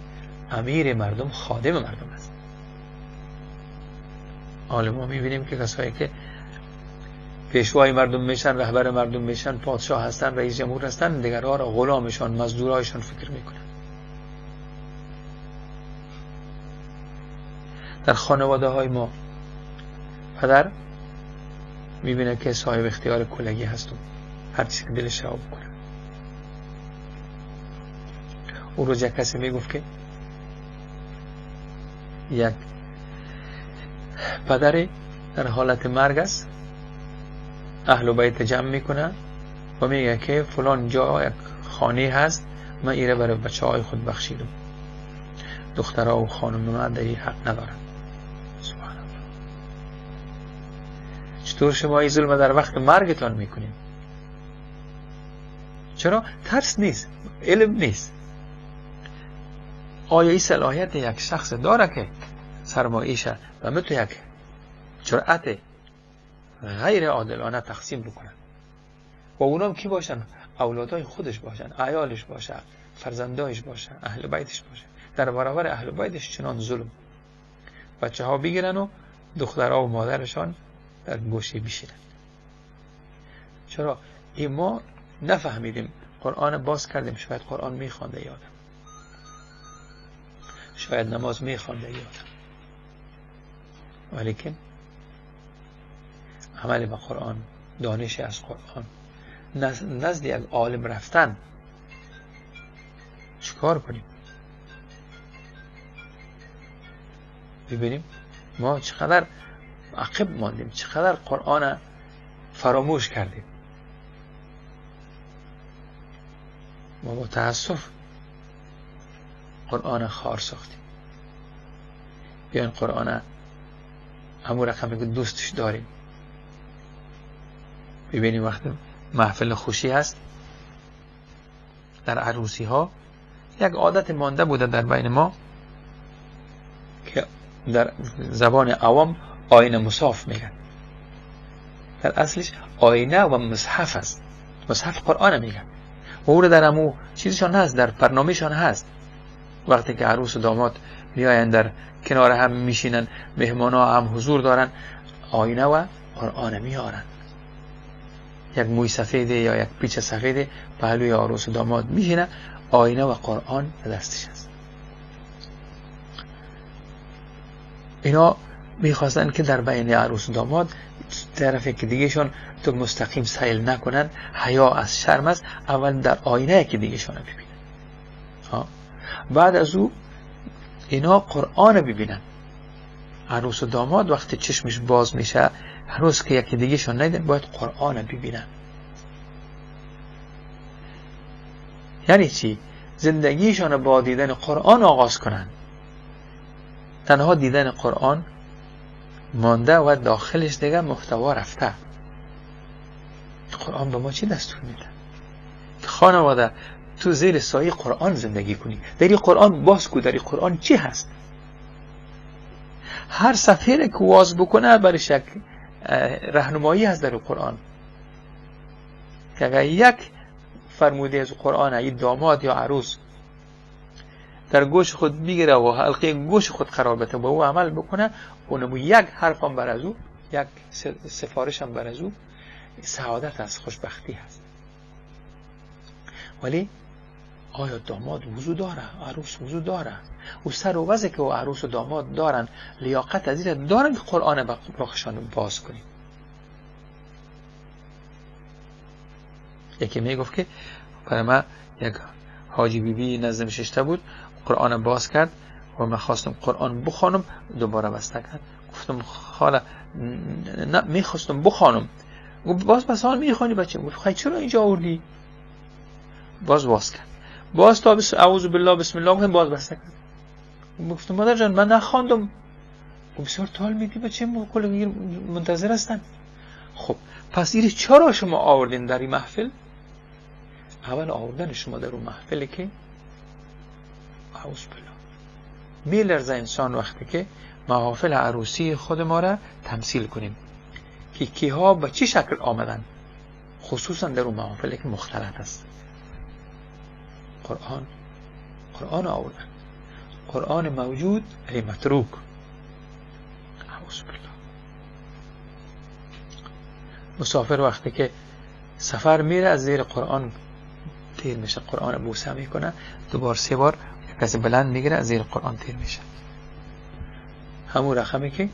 امیر مردم خادم مردم است. حالا ما میبینیم که کسایی که پیشوای مردم میشن، رهبر مردم میشن، پادشاه هستن، رئیس جمهور هستن، دیگرها را غلامشان، مزدورایشان فکر میکنن. در خانواده های ما پدر میبینه که صاحب اختیار کلگی هستم، هر چیزی که دلش را بکنه. او روز یک کسی میگفت که یک پدر در حالت مرگ است، اهل و بیت جمع میکنه و میگه که فلان جا یک خانه هست، من ایره برای بچه های خود بخشیدم. دخترها و خانم من در این حق ندارن. سبحان الله. چطور شما این ظلم در وقت مرگتان میکنید؟ چرا؟ ترس نیست، علم نیست. آیا این صلاحیت یک شخص داره که سرمایه‌اش و مثل یک جرأت غیر عادلانه تقسیم بکنن؟ و اونام کی باشن؟ اولادای خودش باشن، عیالش باشه، فرزندایش باشه، اهل بیتش باشه. در برابر اهل بیتش چنان ظلم. بچه ها بگیرن و دخترها و مادرشان در گوشه بشینن. چرا؟ این ما نفهمیدیم. قرآن باز کردیم، شاید قرآن میخوانده یادم، شاید نماز میخوانده یادم، ولیکن عمل با قرآن، دانش از قرآن، نزد یک عالم رفتن، چیکار کنیم؟ ببینیم ما چقدر عقب ماندیم، چقدر قرآن فراموش کردیم. ما با تأسف قرآن خار ساختیم. بیاین قرآن همون رقمی که دوستش داریم. ببینیم وقتی محفل خوشی هست، در عروسی ها یک عادت مانده بوده در بین ما که در زبان عوام آینه مصاف میگن. در اصلش آینه و مصحف است. مصحف قرآن میگن و او در همون چیزشان هست، در برنامهشان هست. وقتی که عروس و داماد میاین در کنار هم میشینن، مهمان ها هم حضور دارن، آینه و قرآن میارن. یک موی سفیده یا یک پیچ سفیده پهلوی عروس و داماد میشینه، آینه و قرآن دستش هست. اینا میخواستن که در بین عروس و داماد طرفی که دیگهشون تو مستقیم سیل نکنن، حیا از شرم است، اول در آینه که دیگهشون ببینن. بعد از او اینا قرآن ببینن. عروس و داماد وقتی چشمش باز میشه، هنوز که یکی دیگهشون ندیدن، باید قرآن ببینن. یعنی چی؟ زندگیشون با دیدن قرآن آغاز کنن. تنها دیدن قرآن مانده و داخلش دیگه محتوا رفته. قرآن به ما چی دستور میده؟ خانواده تو زیر سایه قرآن زندگی کنی. در این قرآن باز کو، در این قرآن چی هست؟ هر صفحه که واز بکنه برش یک راهنمایی هست در قرآن. که اگر یک فرموده از قرآن این داماد یا عروس در گوش خود میگیره و حلقه گوش خود قرار بده و او عمل بکنه، اونمو یک حرف هم بر از او، یک سفارش هم بر از او سعادت هست، خوشبختی هست. ولی آیا داماد وضو داره؟ عروس وضو داره؟ و سر و وضعی که و عروس و داماد دارن لیاقت از این دارن که قرآن براخشان باز کنیم؟ یکی میگفت که برای من یک حاجی بیبی نزدم ششته بود، قرآن باز کرد و من خواستم قرآن بخوانم، دوباره بسته کرد. گفتم خاله نه میخواستم بخوانم. باز بس حال میخوانی بچه؟ گفت خیلی چرا اینجا آوردی؟ باز کرد. باز تا اعوذ بالله بسم الله گفتم، باز بسته کرد. گفتم مادر جان من نخواندم. بسیار طول میدی بچه، کل منتظر هستن. خب پس این چرا شما آوردین در این محفل؟ اول آوردن شما در اون محفله که اعوذ بالله میلرزه انسان وقتی که محافل عروسی خود ما را تمثیل کنیم که کیها به چه شکل آمدن، خصوصا در اون محافله که مختلط است. قرآن آوردن، قرآن موجود علی متروک. اعوذ بالله. مسافر وقتی که سفر میره از زیر قرآن تیر میشه، قرآن بوسه میکنه، دوبار سه بار کسی بلند میگیره از زیر قرآن تیر میشه. همون رقمی که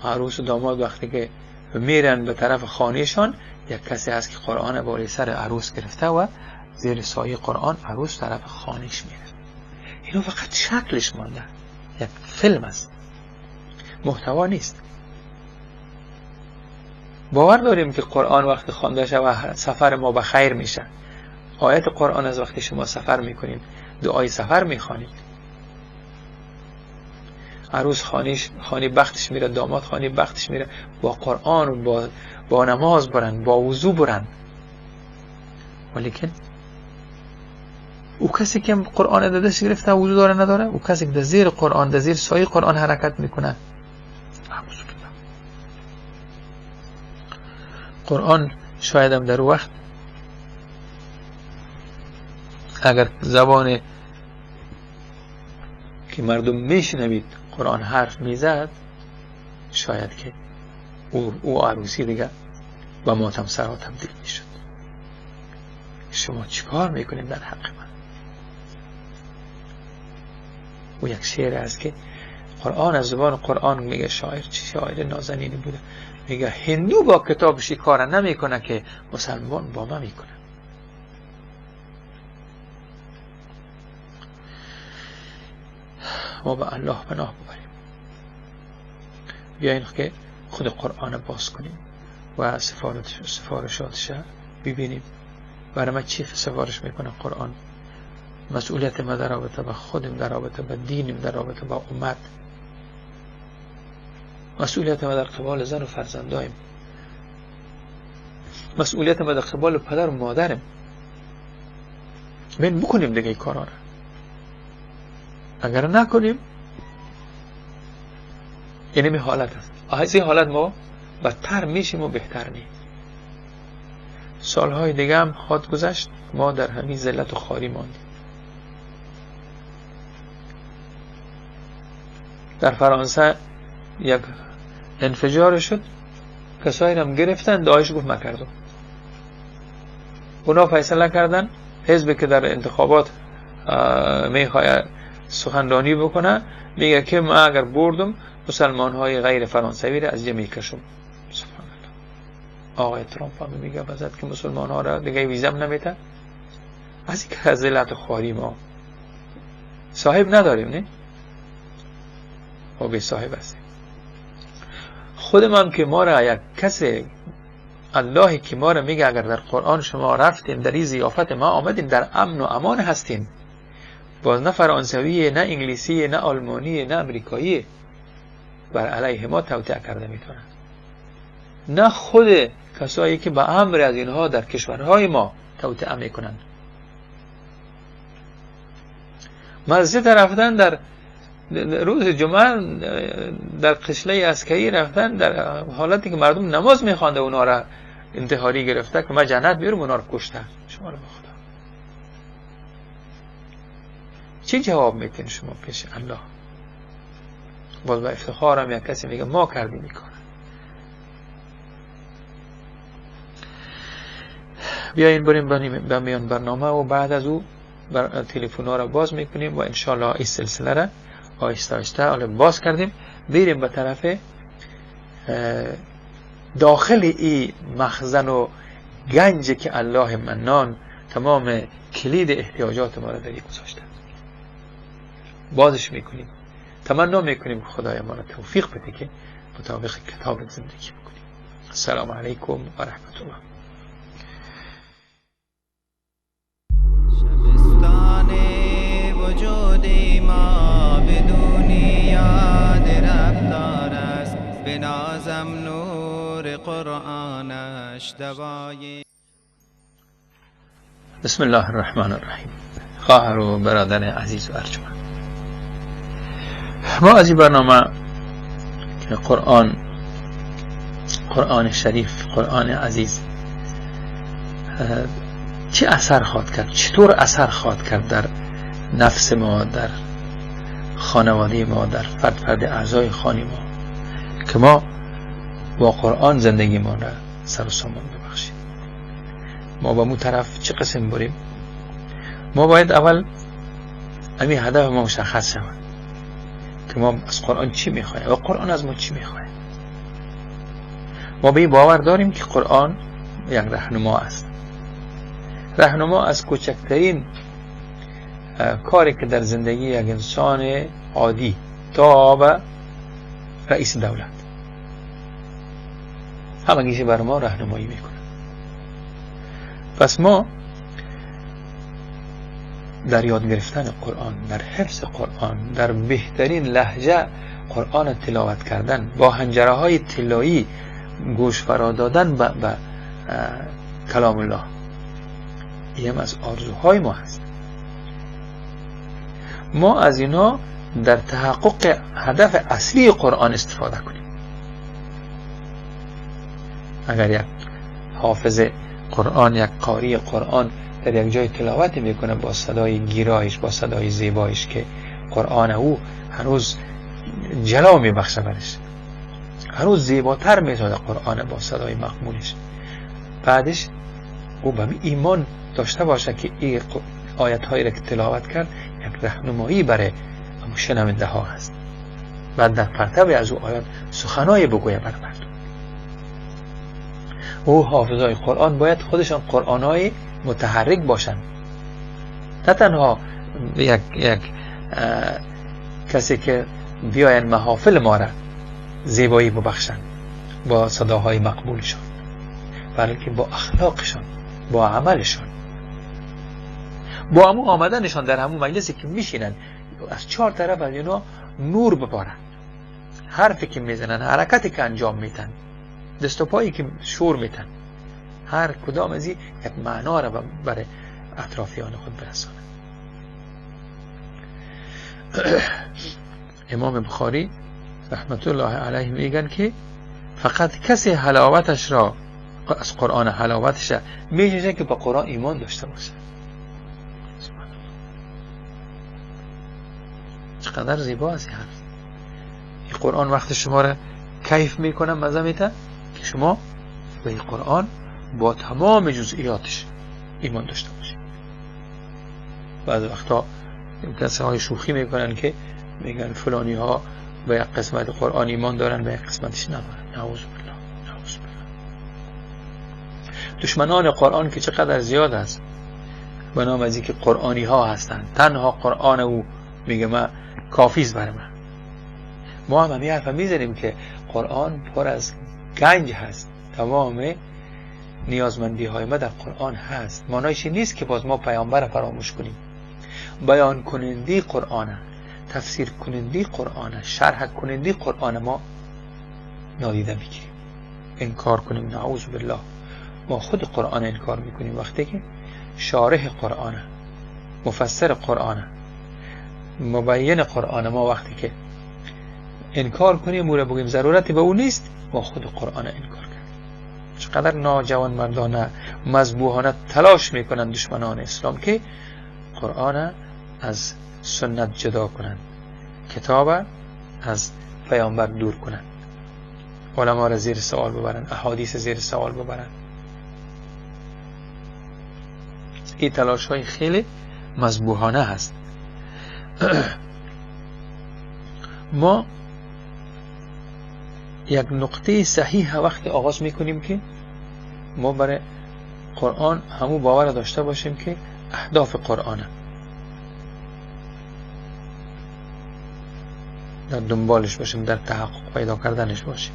عروس و داماد وقتی که میرن به طرف خانهشان، یک کسی هست که قرآن بالای سر عروس گرفته و زیر سایه قرآن عروس طرف خانهش میره. اینو فقط شکلش مانده، یک فیلم است، محتوا نیست. باور داریم که قرآن وقت خوانده شود سفر ما به خیر میشه. آیت قرآن از وقتی شما سفر میکنید دعای سفر میخوانید. عروس خانی بختش میره، داماد خانی بختش میره، با قرآن و با نماز برن، با وضو برن. ولیکن او کسی که قرآن در دست گرفته وضو داره نداره، او کسی که در زیر قرآن، در زیر سایه قرآن حرکت میکنه. قرآن شاید هم در وقت اگر زبان که مردم میشنوید قرآن حرف میزد، شاید که او عروسی دیگه با ماتم سرا تبدیل میشد. شما چیکار میکنید در حق من؟ او یک شعر است که قرآن از زبان قرآن میگه، شاعر چی شاعر نازنینی بوده، میگه هندو با کتابش کار نمیکنه که مسلمان با ما میکنه. ما به الله پناه ببریم. بیاین که خود قرآن باز کنیم و سفارشاتش ببینیم. برای ما چی سفارش میکنه قرآن؟ مسئولیت ما در رابطه با خودم، در رابطه با دینم، در رابطه با امت، مسئولیت ما در قبال زن و فرزندایم، مسئولیت ما در قبال پدر و مادرم. بین بکنیم دیگه این کارا را. اگر نکنیم یعنی می حالت است. از این حالت ما بدتر میشیم و بهتر نیم. سالهای دیگه هم خواهد گذشت، ما در همین ذلت و خواری ماندیم. در فرانسه یک انفجار شد، کسایی هم گرفتن، داعش گفت مکردم. اونا فیصله کردن حزبی که در انتخابات میخواد سخنرانی بکنه میگه که ما اگر بردم مسلمان های غیر فرانسوی را از جا میکشم. سبحان الله. آقای ترامپ هم میگه بذات که مسلمان ها را دیگه ویزم نمیده. از این که ذلت خواری ما صاحب نداریم، نه؟ ما به صاحب هستیم. خودم هم که ما را یک کسی اللهی که ما را میگه اگر در قرآن شما رفتین در این ضیافت ما آمدین در امن و امان هستین، باز نه فرانسویه، نه انگلیسیه، نه آلمانیه، نه امریکاییه بر علیه ما توطئه کرده میتونن، نه خود کسایی که به امر از اینها در کشورهای ما توطئه میکنن. مسجد رفتن در روز جمعه در قشله عسکری رفتن در حالتی که مردم نماز میخوانده اونا را انتحاری گرفته که ما جنت بیارم اونا را کشته. شما را بخدا چی جواب میتین شما پیش الله؟ باز با افتخارم یک کسی میگه ما کردیم این کار. بیاین بریم به میان برنامه و بعد از او تلفن ها را باز میکنیم و انشالله این سلسله را آهسته آهسته باز کردیم، بریم به طرف داخل این مخزن و گنج که الله منان تمام کلید احتیاجات ما را در این گذاشته. بازش میکنیم، تمنا میکنیم که خدای ما را توفیق بده که مطابق کتاب زندگی بکنیم. السلام علیکم و رحمت الله. شبستان وجود ما بدون یاد رفتار است، به نازم نور قرآنش دوای. بسم الله الرحمن الرحیم. خواهر و برادر عزیز و ارجمند، ما از این برنامه که قرآن شریف، قرآن عزیز چه اثر خواهد کرد، چطور اثر خواهد کرد در نفس ما، در خانواده ما، در فرد اعضای خانه ما، که ما با قرآن زندگی ما را سر و سامان ببخشیم. ما با مو طرف چه قسم بریم؟ ما باید اول همین هدف ما مشخص شود که ما از قرآن چی میخوایم و قرآن از ما چی میخوایم. ما به این باور داریم که قرآن یک رهنما است. رهنما از کوچکترین کاری که در زندگی یک انسان عادی تا به رئیس دولت، همگیش بر ما راهنمایی میکنه. پس ما در یاد گرفتن قرآن، در حفظ قرآن، در بهترین لهجه قرآن تلاوت کردن، با حنجره های طلایی گوش فرا دادن به کلام الله، این از آرزوهای ما هست. ما از اینا در تحقق هدف اصلی قرآن استفاده کنیم. اگر یک حافظ قرآن، یک قاری قرآن در یک جای تلاوت میکنه با صدای گیرایش، با صدای زیبایش که قرآن او هر روز جلا میبخشه برش، هر روز زیباتر میسازه قرآن با صدای مقبولش، بعدش او به ایمان داشته باشه که این آیت هایی را که تلاوت کرد یک راهنمایی برای شنونده ها هست، بعد در پرتو از او آیات سخنای بگویه برای مردم. او حافظای قرآن باید خودشان قرآنای متحرک باشند، نه تنها یک کسی که بیاین محافل ما را زیبایی ببخشند با صداهای مقبولشان، بلکه با اخلاقشان، با عملشان، با همون آمدنشان در همون مجلسی که میشینن از چهار طرف از اینا نور ببارند، حرفی که میزنن، حرکتی که انجام میتن، دست و پایی که شور میتن، هر کدام از این یک معنا را برای اطرافیان خود برسانند. امام بخاری رحمت الله علیه میگن که فقط کسی حلاوتش را از قرآن حلاوتش را میشه که با قرآن ایمان داشته باشه. چقدر زیبا است این حرف. این قرآن وقت شما را کیف میکنه، مزه میده که شما به این قرآن با تمام جزئیاتش ایمان داشته باشید. بعض وقتا کسی های شوخی میکنن که میگن فلانی ها به یک قسمت قرآن ایمان دارن، به یک قسمتش ندارن. نعوذ بالله، نعوذ بالله. دشمنان قرآن که چقدر زیاد است، به نام از اینکه قرآنی ها هستند، تنها قرآن او میگه من کافیست برای من. ما هم همین حرف میزنیم که قرآن پر از گنج هست، تمام نیازمندی های ما در قرآن هست. معنایش نیست که باز ما پیامبر فراموش کنیم. بیان کنندی قرآن، تفسیر کنندی قرآن، شرح کنندی قرآن ما نادیده میگیریم، انکار کنیم. نعوذ بالله. ما خود قرآن انکار میکنیم وقتی که شارح قرآن، مفسر قرآن، مبین قرآن ما وقتی که انکار کنیم و بگیم ضرورتی به اون نیست، ما خود قرآن انکار کنیم. چقدر ناجوان مردانه مذبوحانه تلاش میکنند دشمنان اسلام که قرآن از سنت جدا کنند، کتاب از پیامبر دور کنند، علما را زیر سوال ببرند، احادیث زیر سوال ببرند. این تلاش های خیلی مذبوحانه هست. ما یک نقطه صحیح وقت آغاز میکنیم که ما برای قرآن همون باور داشته باشیم که اهداف قرآنه، در دنبالش باشیم، در تحقق پیدا کردنش باشیم.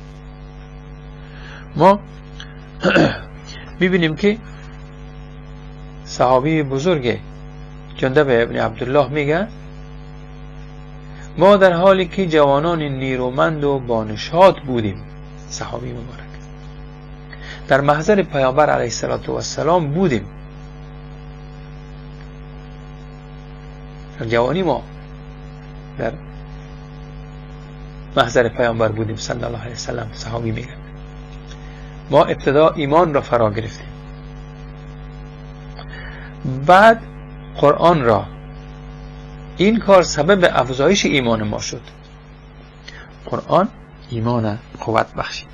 ما میبینیم که صحابی بزرگ جندب ابن عبدالله میگه ما در حالی که جوانان نیرومند و بانشاد بودیم، صحابی مبارک، در محضر پیامبر علیه السلام بودیم. در جوانی ما در محضر پیامبر بودیم صلی الله علیه وسلم. صحابی میگه ما ابتدا ایمان را فرا گرفتیم، بعد قرآن را. این کار سبب افزایش ایمان ما شد. قرآن ایمان قوت بخشید.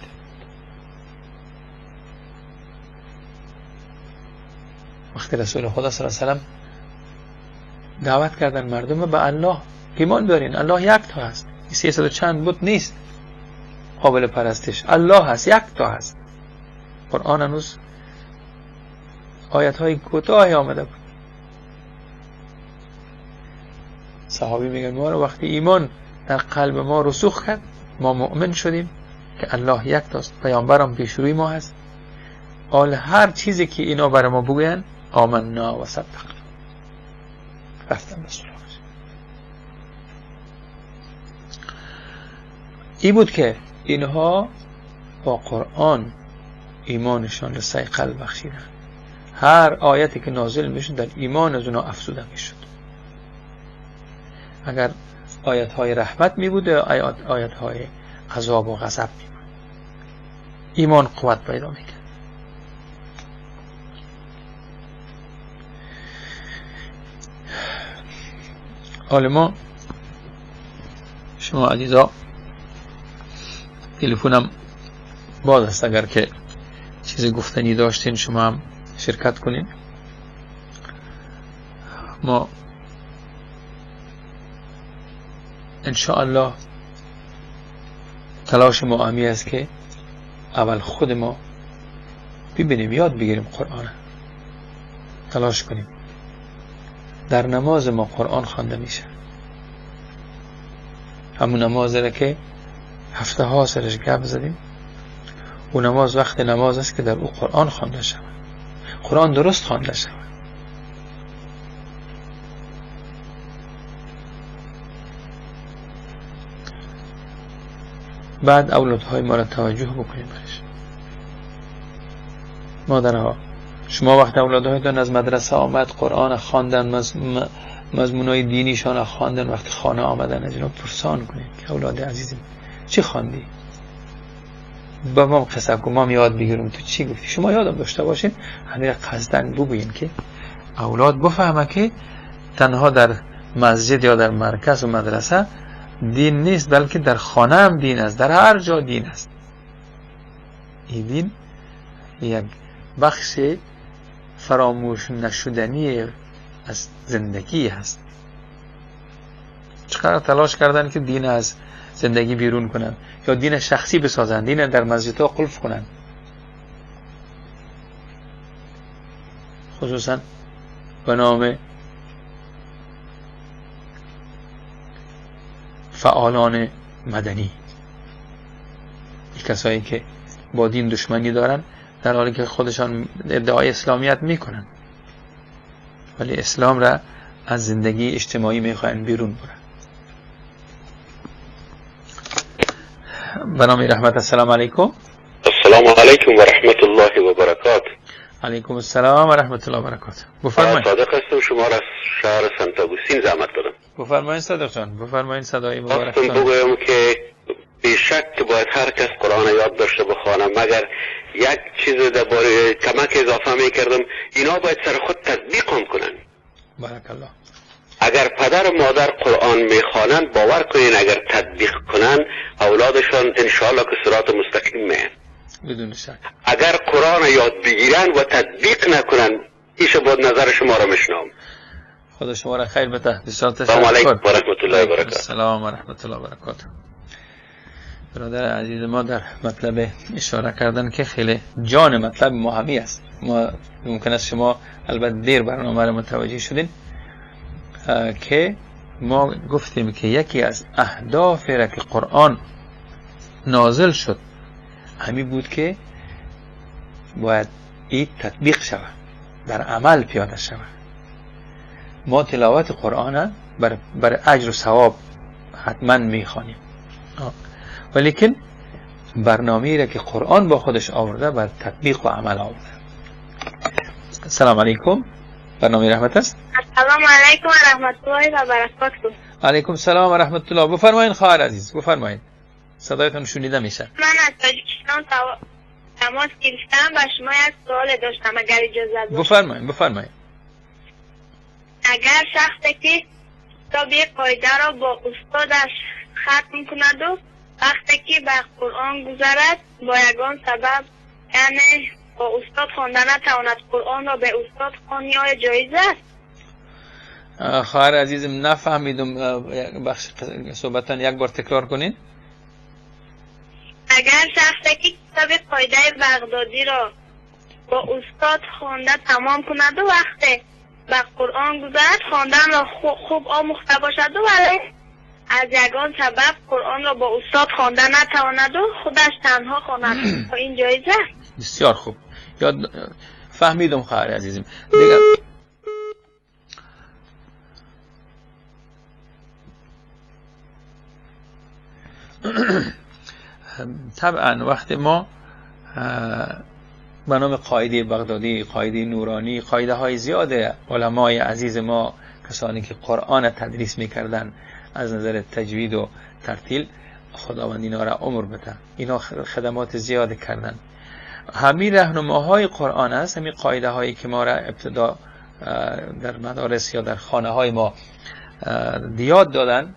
وقتی رسول خدا صلی الله علیه وسلم دعوت کردن مردم به الله، ایمان دارین الله یک تا هست، 300 چند بت نیست قابل پرستش، الله هست، یک تا هست. قرآن هنوز آیت های کوتاهی آمده بود. صحابی میگن ما رو وقتی ایمان در قلب ما رسوخ کرد، ما مؤمن شدیم، که الله یک تاست، پیامبرم پیش روی ما هست. حال هر چیزی که اینا برای ما بگوین آمنا و صدقنا، رفتن به سراغش. این بود که اینها با قرآن ایمانشان رسای قلب بخشیدن. هر آیتی که نازل میشد در ایمان از اونها افزوده میشد. اگر آیت های رحمت می بود، آیت های عذاب و غضب می بود، ایمان قوت پیدا می کرد. حال ما شما عزیزا تلفنم باز است، اگر که چیز گفتنی داشتین شما هم شرکت کنین. ما انشاءالله تلاش ما همی است که اول خود ما ببینیم، یاد بگیریم قرآن، تلاش کنیم. در نماز ما قرآن خوانده میشه، همون نماز را که هفته ها سرش گپ زدیم. او نماز وقت نماز است که در او قرآن خوانده شود، قرآن درست خوانده شود. بعد اولادهای ما را توجه بکنیم برش. مادرها، شما وقت اولادهایتان از مدرسه آمد قرآن خواندن، مضمونای دینیشان خواندن، وقتی خانه آمدن از اینا پرسان کنید که اولاد عزیزم چی خواندی؟ با ما قصه کن، ما یاد بگیریم تو چی گفتی. شما یادم داشته باشین، همین قصدن بگوین که اولاد بفهمه که تنها در مسجد یا در مرکز و مدرسه دین نیست، بلکه در خانه هم دین است، در هر جا دین است. این دین یک بخش فراموش نشدنی از زندگی هست. چقدر تلاش کردن که دین از زندگی بیرون کنن یا دین شخصی بسازن، دین در مسجدها قلف کنن. خصوصا به نام فعالان مدنی، کسایی که با دین دشمنی دارن در حالی که خودشان ادعای اسلامیت میکنن، ولی اسلام را از زندگی اجتماعی میخواین بیرون برن. به نام رحمت. السلام علیکم. السلام علیکم و رحمت الله و برکاته. علیکم السلام و رحمت الله و برکاته. بفرمایید. صادق هستم، شما را شهر سنت آگوستین زحمت دادم. بفرمایید صادق جان، بفرمایید. صدای مبارک خواستم بگویم که بیشک باید هر کس قرآن یاد داشته بخوانه، مگر یک چیز درباره کمک اضافه میکردم، اینا باید سر خود تطبیق هم کنن. بارک الله. اگر پدر و مادر قرآن میخوانن، باور کنین اگر تطبیق کنن اولادشان انشاءالله که صراط مستقیم میان. بدون شک. اگر قرآن یاد بگیرن و تطبیق نکنن، ایش بود نظر شما را میشنوم. خدا شما را خیر بده. بسیار تشکر. السلام علیکم و رحمت الله و برکاته. السلام و رحمت الله و برکاته. برادر عزیز ما در مطلب اشاره کردن که خیلی جان مطلب ما همی است. ما ممکن است شما البته دیر برنامه را متوجه شدین که ما گفتیم که یکی از اهداف را که قرآن نازل شد همی بود که باید این تطبیق شود، در عمل پیاده شود. ما تلاوت قرآن بر اجر و ثواب حتما میخوانیم، ولیکن برنامه‌ای را که قرآن با خودش آورده بر تطبیق و عمل آورده. السلام علیکم. برنامه رحمت است. السلام علیکم و رحمت الله و برکاته. علیکم السلام و رحمت الله. بفرمایید خواهر عزیز، بفرمایید. صدایتون شنیده میشه. من از تاجیکستان تماس گرفتم و شما یک سوال داشتم اگر اجازه باشه. بفرمایید. اگر شخصی که کتاب قاعده را با استادش ختم کند و وقتی که به قرآن گذرد با یگان سبب، یعنی با استاد خواندن نتواند قرآن را به استاد خوانی، آیا جایز است؟ خواهر عزیزم نفهمیدم، بخش صحبتان یک بار تکرار کنین. اگر شخصی که کتاب قاعده بغدادی را با استاد خوانده تمام کند و وقتی به قرآن گذرد خواندن را خوب آموخته باشد و ولی از یگان سبب قرآن را با استاد خوانده نتواند و خودش تنها خواند. این جایزه است؟ بسیار خوب. یاد فهمیدم خواهر عزیزم. دیگه طبعا وقتی ما به نام قاعده بغدادی، قاعده نورانی، قاعده های زیاد علمای عزیز ما، کسانی که قرآن تدریس میکردن از نظر تجوید و ترتیل، خداوند اینا را عمر بده، اینا خدمات زیاد کردن. همین راهنماهای قرآن است، همین قاعده هایی که ما را ابتدا در مدارس یا در خانه های ما یاد دادن،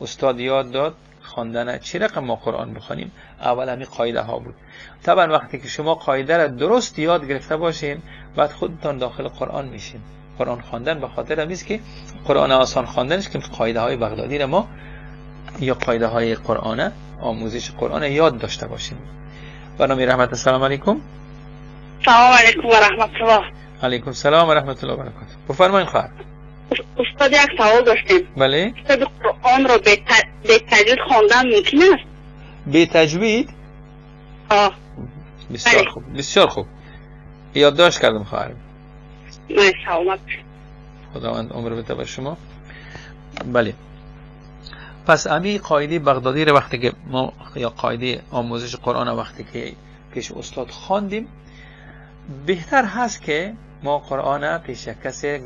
استاد یاد داد خواندن چه رقم ما قرآن بخوانیم، اول همین قاعده ها بود. طبعا وقتی که شما قاعده را درست یاد گرفته باشین، بعد خودتان داخل قرآن میشین. قرآن خواندن به خاطر همیست که قرآن آسان خواندنش که قاعده های بغدادی را ما یا قاعده های قرآن، آموزش قرآن یاد داشته باشیم. بنامی رحمت. السلام علیکم. سلام علیکم و رحمت الله. علیکم السلام و رحمت الله و برکاته. بفرمایید خواهر. استاد یک سوال داشتیم. بله. استاد قرآن را به تجوید خواندن ممکن است؟ به تجوید؟ بسیار خوب، بسیار خوب. یادداشت کردم خواهر. سلامت. خداوند عمر بده بر شما. بله. پس امی قاعده بغدادی رو وقتی که ما یا قاعده آموزش قرآن وقتی که پیش استاد خواندیم، بهتر هست که ما قرآن پیش کسی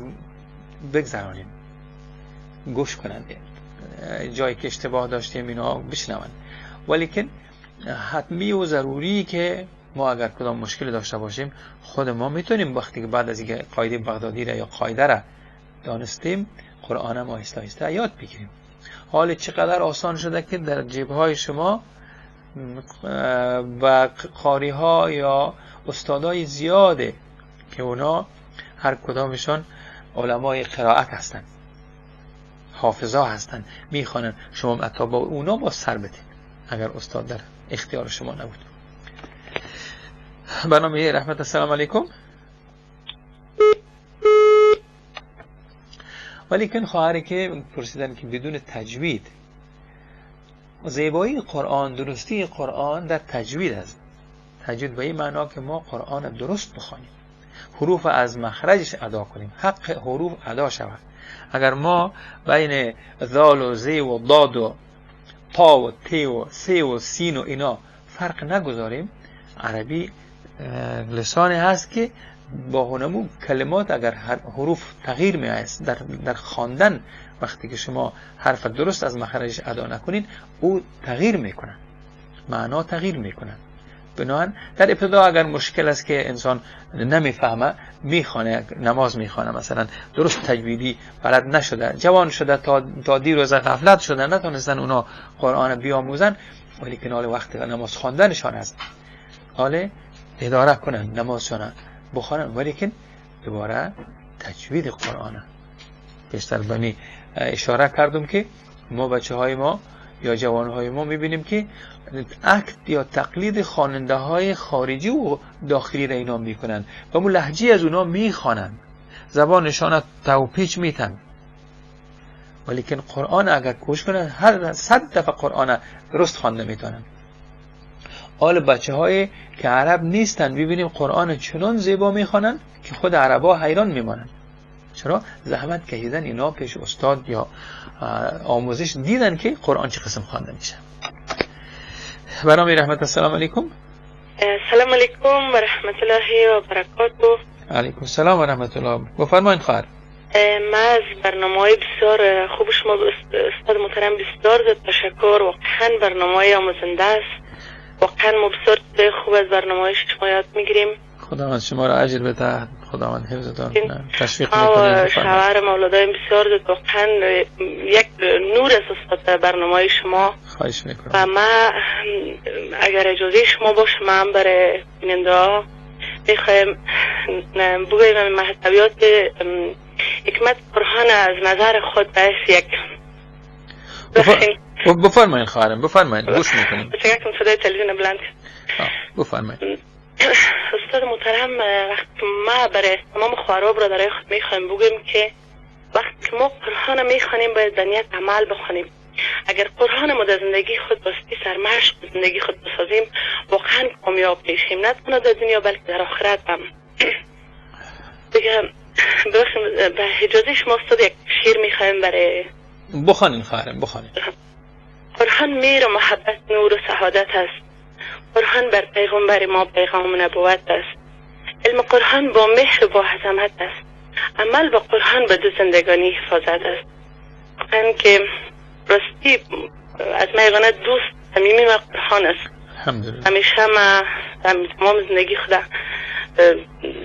بگذرانیم، گوش کنند، جایی که اشتباه داشتیم اینا بشنون. ولیکن حتمی و ضروری که ما اگر کدام مشکل داشته باشیم، خود ما میتونیم وقتی که بعد از اینکه قاعده بغدادی را یا قاعده را دانستیم، قرآن ما آهسته آهسته یاد بگیریم. حال چقدر آسان شده که در جیب‌های شما و قاری ها یا استادای زیاده که اونا هر کدامشان علمای قرائت هستند، حافظا هستند، میخوانند. شما حتی با اونا با سر بدید اگر استاد در اختیار شما نبود. برنامه رحمت. السلام علیکم. ولیکن خواهری که پرسیدن که بدون تجوید، زیبایی قرآن، درستی قرآن در تجوید است. تجوید به این معنا که ما قرآن درست بخوانیم، حروف از مخرجش ادا کنیم، حق حروف ادا شود. اگر ما بین ذال و زی و ضاد و طا و تی و سی و سین و اینا فرق نگذاریم، عربی لسانی هست که با هنمو کلمات اگر حروف تغییر می است در خواندن، وقتی که شما حرف درست از مخرجش ادا نکنید، او تغییر میکنن، معنا تغییر میکنن. بنابراین در ابتدا اگر مشکل است که انسان نمیفهمه، میخوانه، نماز میخوانه، مثلا درست تجویدی بلد نشده، جوان شده، تا دیر روز غفلت شده، نتونستن اونا قرآن بیاموزن، ولی کنال وقت نماز خواندنشان هست، حالا اداره کنن نمازشان بخوانن، ولیکن دوباره تجوید قرآن. بیشتر بنی اشاره کردم که ما بچه های ما یا جوان های ما میبینیم که عکس یا تقلید خواننده های خارجی و داخلی را اینا میکنن و مو لهجه از اونا میخوانن، زبانشان توپیچ میتن. ولیکن قرآن اگر کوش کنن، هر 100 دفعه قرآن درست خوانده میتونن. حال بچه های که عرب نیستن ببینیم قرآن چنان زیبا میخوانن که خود عربا حیران میمانن. چرا؟ زحمت کشیدن اینا پیش استاد یا آموزش دیدن که قرآن چه قسم خوانده میشه. برنامه رحمت. السلام علیکم. سلام علیکم و رحمت الله و برکاته. علیکم السلام و رحمت الله. بفرمایید خواهر. من از برنامه‌های بسیار خوب شما استاد محترم بسیار تشکر. واقعا برنامه آموزنده است. واقعا ما بسیار خوب از برنامه‌های شما یاد میگیریم. خداوند شما را اجر بده، خداوند حفظتان تشویق میکنه. شوهرم اولادایم بسیار واقعا یک نور است از برنامه‌های شما. خواهش میکنم. و من اگر اجازه شما باشه، من برای بیننده میخوایم بگویم محتویات حکمت قرآن از نظر خود بس یک بفرمایید خواهرم، بفرمایید، گوش میکنیم. چقدر صدای تلویزیون بلند. بفرمایید. استاد محترم، وقتی ما برای تمام خواهرها برادرای خود میخوایم بگویم که وقتی که ما قرآن میخوانیم باید به نیت عمل بخوانیم. اگر قرآن ما در زندگی خود باستی سرمشق زندگی خود بسازیم واقعا کامیاب میشیم، نه تنها در دنیا بلکه در آخرت هم. دیگه به اجازه شما استاد یک شعر میخوایم برای بخوانین خواهرم بخوانین. قرآن میر و محبت نور و سعادت است، قرآن بر پیغمبر ما پیغام نبوت است. علم قرآن با مهر و با عظمت است، عمل با قرآن به دو زندگانی حفاظت است. واقعا که راستی از میگانه دوست صمیمی و قرآن است. همیشه ما تمام زندگی خدا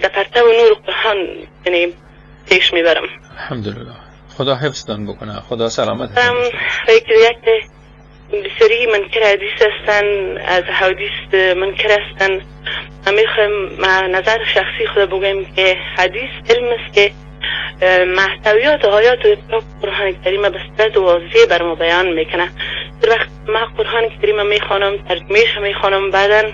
در پرتو نور قرآن یعنی پیش میبرم. الحمدلله. خدا حفظتان بکنه، خدا سلامت فکر یک بسیاری منکر حدیث هستن، از حدیث منکر هستن. ما میخوایم نظر شخصی خود بگویم که حدیث علم است که محتویات آیات قرآن کریم به صورت واضح بر ما بیان میکنه. در وقت ما قرآن کریم میخوانم، ترجمهش میخوانم، بعدا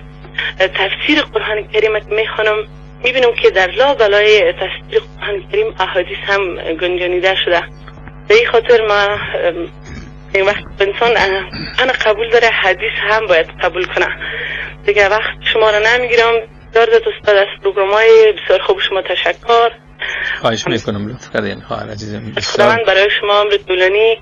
تفسیر قرآن کریم میخوانم، میبینم که در لا بلای تفسیر قرآن کریم احادیث هم گنجانیده شده. به این خاطر ما این وقت انسان انا قبول داره حدیث هم باید قبول کنه. دیگه وقت شما را نمیگیرم. دارد استاد از پروگرام‌های بسیار خوب شما تشکر. خواهش میکنم لطف کردین خواهر عزیزم. خداوند برای شما عمر طولانی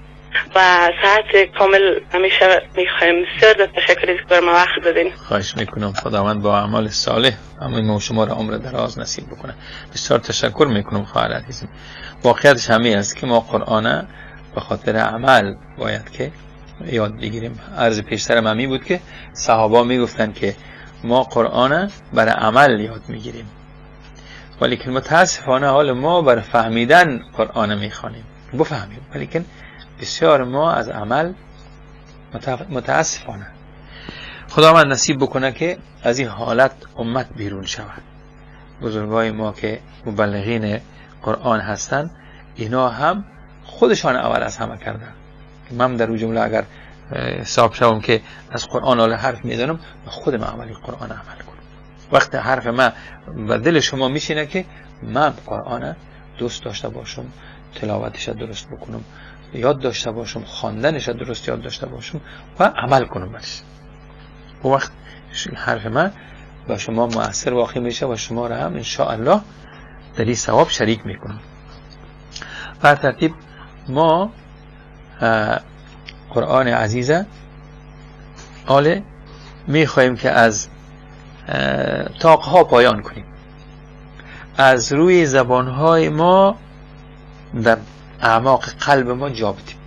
و صحت کامل همیشه میخوایم. بسیار تشکر که برام وقت دادین. خواهش میکنم. خداوند با اعمال صالح همه شما را عمر دراز نصیب بکنه. بسیار تشکر میکنم خواهر عزیزم. واقعیتش همین است که ما قرآن به خاطر عمل باید که یاد بگیریم. عرض پیشترم همی بود که صحابه میگفتن که ما قرآن برای عمل یاد میگیریم، ولی که متاسفانه حال ما برای فهمیدن قرآن میخوانیم بفهمیم، ولی که بسیار ما از عمل متاسفانه. خداوند نصیب بکنه که از این حالت امت بیرون شود. بزرگای ما که مبلغین قرآن هستن اینا هم خودشان اول از همه کردن. من در اون جمله اگر حساب شوم که از قرآن اول حرف میزنم خودم اولی قرآن عمل کنم. وقت حرف من و دل شما میشینه که من قرآن دوست داشته باشم، تلاوتش درست بکنم، یاد داشته باشم، خواندنش درست یاد داشته باشم و عمل کنم برش. و وقت حرف من با شما مؤثر واقع میشه و شما را هم انشاءالله در این ثواب شریک میکنم. بر ترتیب ما قرآن عزیزه آله میخواهیم که از طاقها پایان کنیم، از روی زبانهای ما در اعماق قلب ما جا بدیم.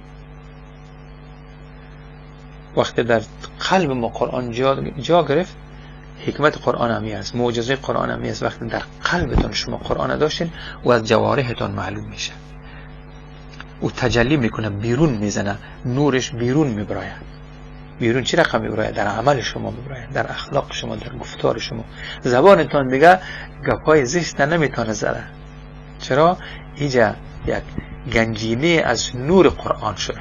وقتی در قلب ما قرآن جا گرفت، حکمت قرآن همی است، معجزه قرآن همی است. وقتی در قلبتان شما قرآن داشتین و از جوارحتان معلوم میشه، او تجلی میکنه، بیرون میزنه، نورش بیرون میبراید. بیرون چی رقم میبراید؟ در عمل شما میبراید، در اخلاق شما، در گفتار شما. زبانتان میگه گپای زشت نمیتونه زره. چرا؟ اینجا یک گنجینه از نور قرآن شده.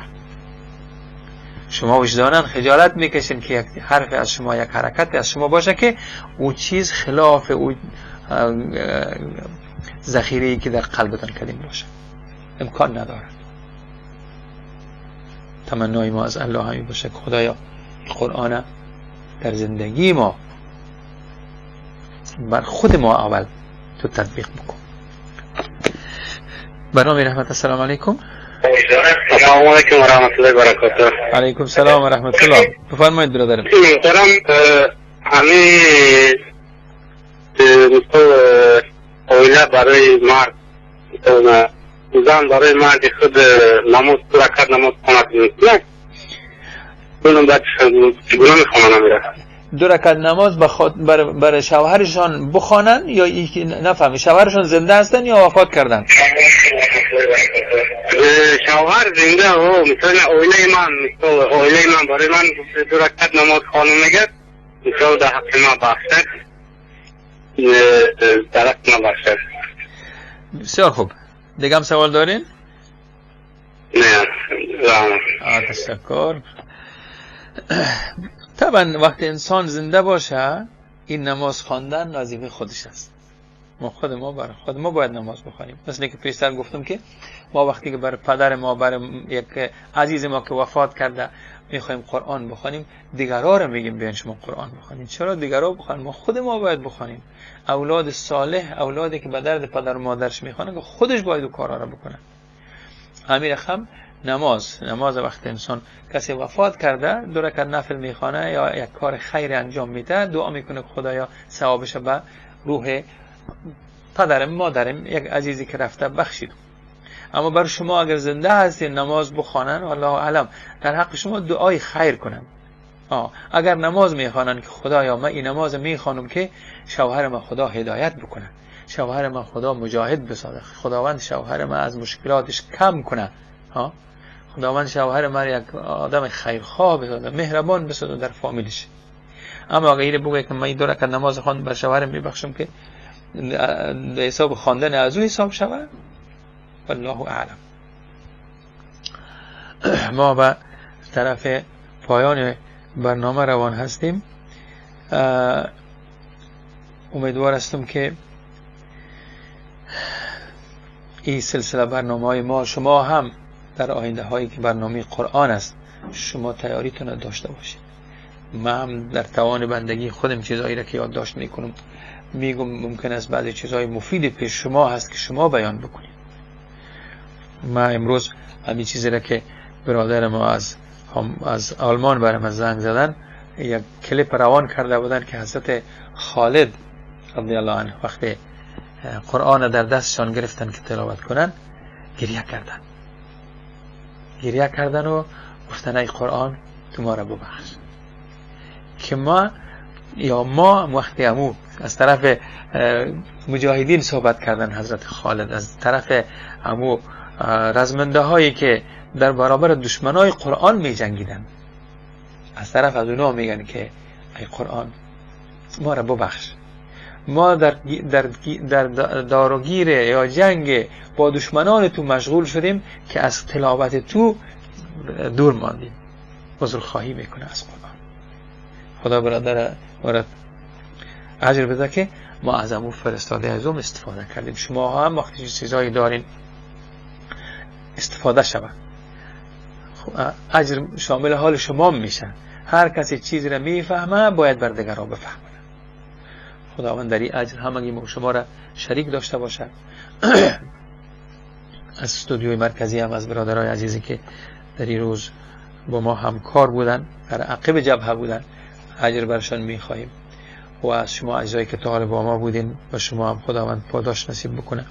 شما وجداناً خجالت میکشین که یک حرف از شما، یک حرکت از شما باشه که او چیز خلاف او ذخیره‌ای که در قلبتان کردیم باشه. امکان نداره. تمنای ما از الله همین باشه که خدایا قرآن در زندگی ما بر خود ما اول تو تطبیق بکن. برنامه رحمت. السلام علیکم. السلام علیکم و رحمت الله و برکاته. علیکم السلام و رحمت الله. بفرمایید برادرم. محترم، همین اویله برای مرد زن برای مرد خود نماز رکعت نماز خواند میکنه، اونم بعد چگونه میخوانن میره؟ 2 رکعت نماز برای شوهرشان بخوانن یا نفهمی شوهرشان زنده هستن یا وفات کردن؟ شوهر زنده و مثلا اویله من برای من 2 رکعت نماز خواند میگه، مثلا در حق ما بخشد درک ما بخشد. بسیار خوب. دیگه هم سوال دارین؟ نه. تشکر. طبعا وقتی انسان زنده باشه این نماز خواندن وظیفه خودش است. ما خود ما برای خود ما باید نماز بخوانیم. مثل که پیشتر گفتم که ما وقتی که برای پدر ما، برای یک عزیز ما که وفات کرده میخوایم قرآن بخوانیم، دیگرها رو میگیم بیان شما قرآن بخوانید. چرا دیگرها بخوانن؟ ما خود ما باید بخوانیم. اولاد صالح، اولادی که به درد پدر و مادرش میخوانن، که خودش باید اون کارا رو بکنه. امیر خم نماز وقتی انسان کسی وفات کرده 2 رکعت نفل میخوانه یا یک کار خیر انجام میده، دعا میکنه خدایا ثوابش به روح پدرم مادرم یک عزیزی که رفته بخشید. اما برای شما اگر زنده هستین نماز بخوانن، والله اعلم در حق شما دعای خیر کنن. اگر نماز میخوانن که خدایا من این نماز میخوانم که شوهر من خدا هدایت بکنه، شوهر من خدا مجاهد بسازه، خداوند شوهر من از مشکلاتش کم کنه، خداوند شوهر من یک آدم خیرخواه بسازه، مهربان بسازه در فامیلش. اما اگر این بگه که من 2 رکعت نماز خواندم بر شوهرم میبخشم که به حساب خواندن از او حساب شود، والله اعلم. ما به طرف پایان برنامه روان هستیم. امیدوار هستم که این سلسله برنامه‌های ما شما هم در آینده هایی که برنامه قرآن است شما تیاریتون رو داشته باشید. من هم در توان بندگی خودم چیزایی را که یادداشت میکنم میگم، ممکن است بعضی چیزهای مفید پیش شما هست که شما بیان بکنید. من امروز همین چیزی را که برادر ما از آلمان برام زنگ زدن، یک کلیپ روان کرده بودن که حضرت خالد رضی الله عنه وقتی قرآن در دستشان گرفتن که تلاوت کنن، گریه کردن و گفتن ای قرآن تو ما را ببخش. که ما وقتی همو از طرف مجاهدین صحبت کردن، حضرت خالد از طرف همو رزمنده هایی که در برابر دشمنای قرآن می جنگیدن، از طرف از اونا میگن که ای قرآن ما را ببخش، ما در داروگیر یا جنگ با دشمنان تو مشغول شدیم که از تلاوت تو دور ماندیم. عذر خواهی میکنه از قرآن. خدا برادر ورد اجر بده که ما از امو فرستاده ازم استفاده کردیم. شما هم وقتی چیزایی دارین استفاده شود، اجر شامل حال شما میشه. هر کسی چیزی را میفهمه باید بر دیگران بفهمه. خداوند در این اجر همگی ما شما را شریک داشته باشد. از استودیوی مرکزی هم از برادرای عزیزی که در این روز با ما همکار بودن، در عقب جبهه بودن، اجر برشان میخواهیم. و از شما اجزایی که تا حال با ما بودین و شما هم خداوند پاداش نصیب بکنه.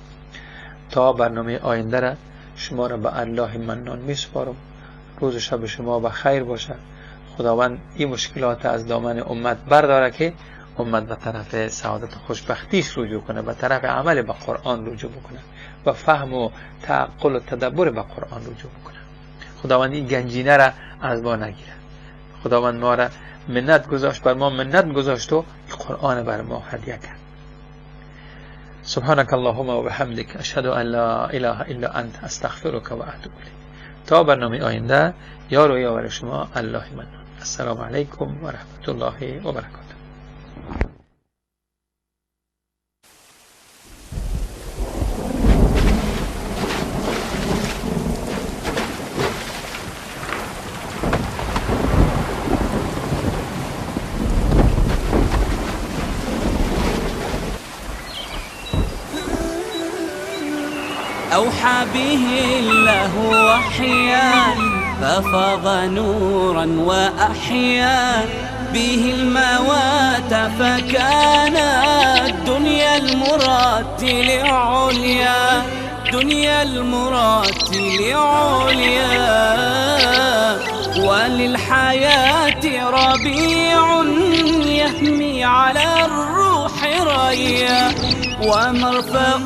تا برنامه آینده را شما را به الله منان میسپارم. روز شب شما به خیر باشه. خداوند این مشکلات از دامن امت برداره که امت به طرف سعادت و خوشبختیش رجوع کنه، به طرف عمل به قرآن رجوع بکنه، به فهم و تعقل و تدبر به قرآن رجوع بکنه. خداوند این گنجینه را از ما نگیره. خداوند ما را منت گذاشت، بر ما منت گذاشت و قرآن بر ما هدیه کرد. سبحانك اللهم و بحمدك اشهد ان لا اله الا انت استغفرك و اتوب الیک. تا برنامه آینده یار و یاور شما الله منان. السلام علیکم و رحمت الله و برکاته. أوحى به الله وحيا ففاض نورا وأحيا به الموات فكان الدنيا المراتل عليا، دنيا المراتل عليا. وللحياة ربيع يهمي على الروح ريا، ومرفأ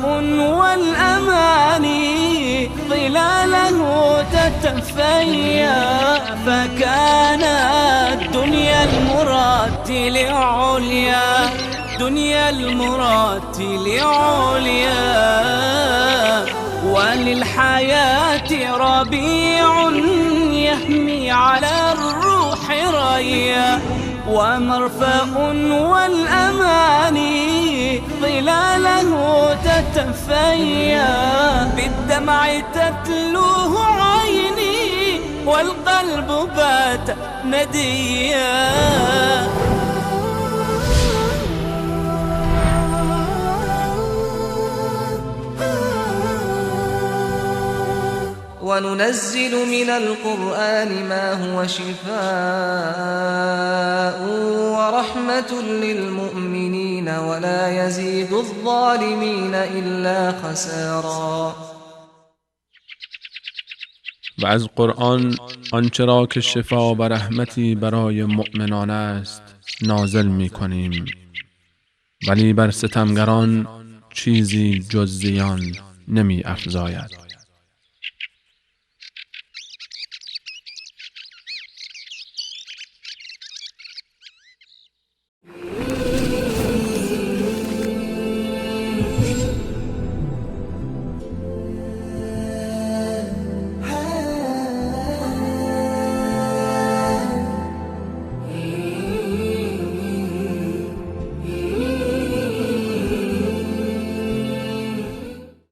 والأماني ظلاله تتفيا. فكان الدنيا المراتل عليا، دنيا المراتل عليا. وللحياة ربيع يهمي على الروح ريا، ومرفأ والأماني ظلاله تتفيا، بالدمع تتلوه عيني والقلب بات نديا. وننزل من القرآن ما هو شفاء ورحمة للمؤمنين ولا يزيد الظالمين إلا خسارا. و از قرآن آنچه را که شفا و رحمتی برای مؤمنان است نازل می کنیم، ولی بر ستمگران چیزی جز زیان نمی افزاید.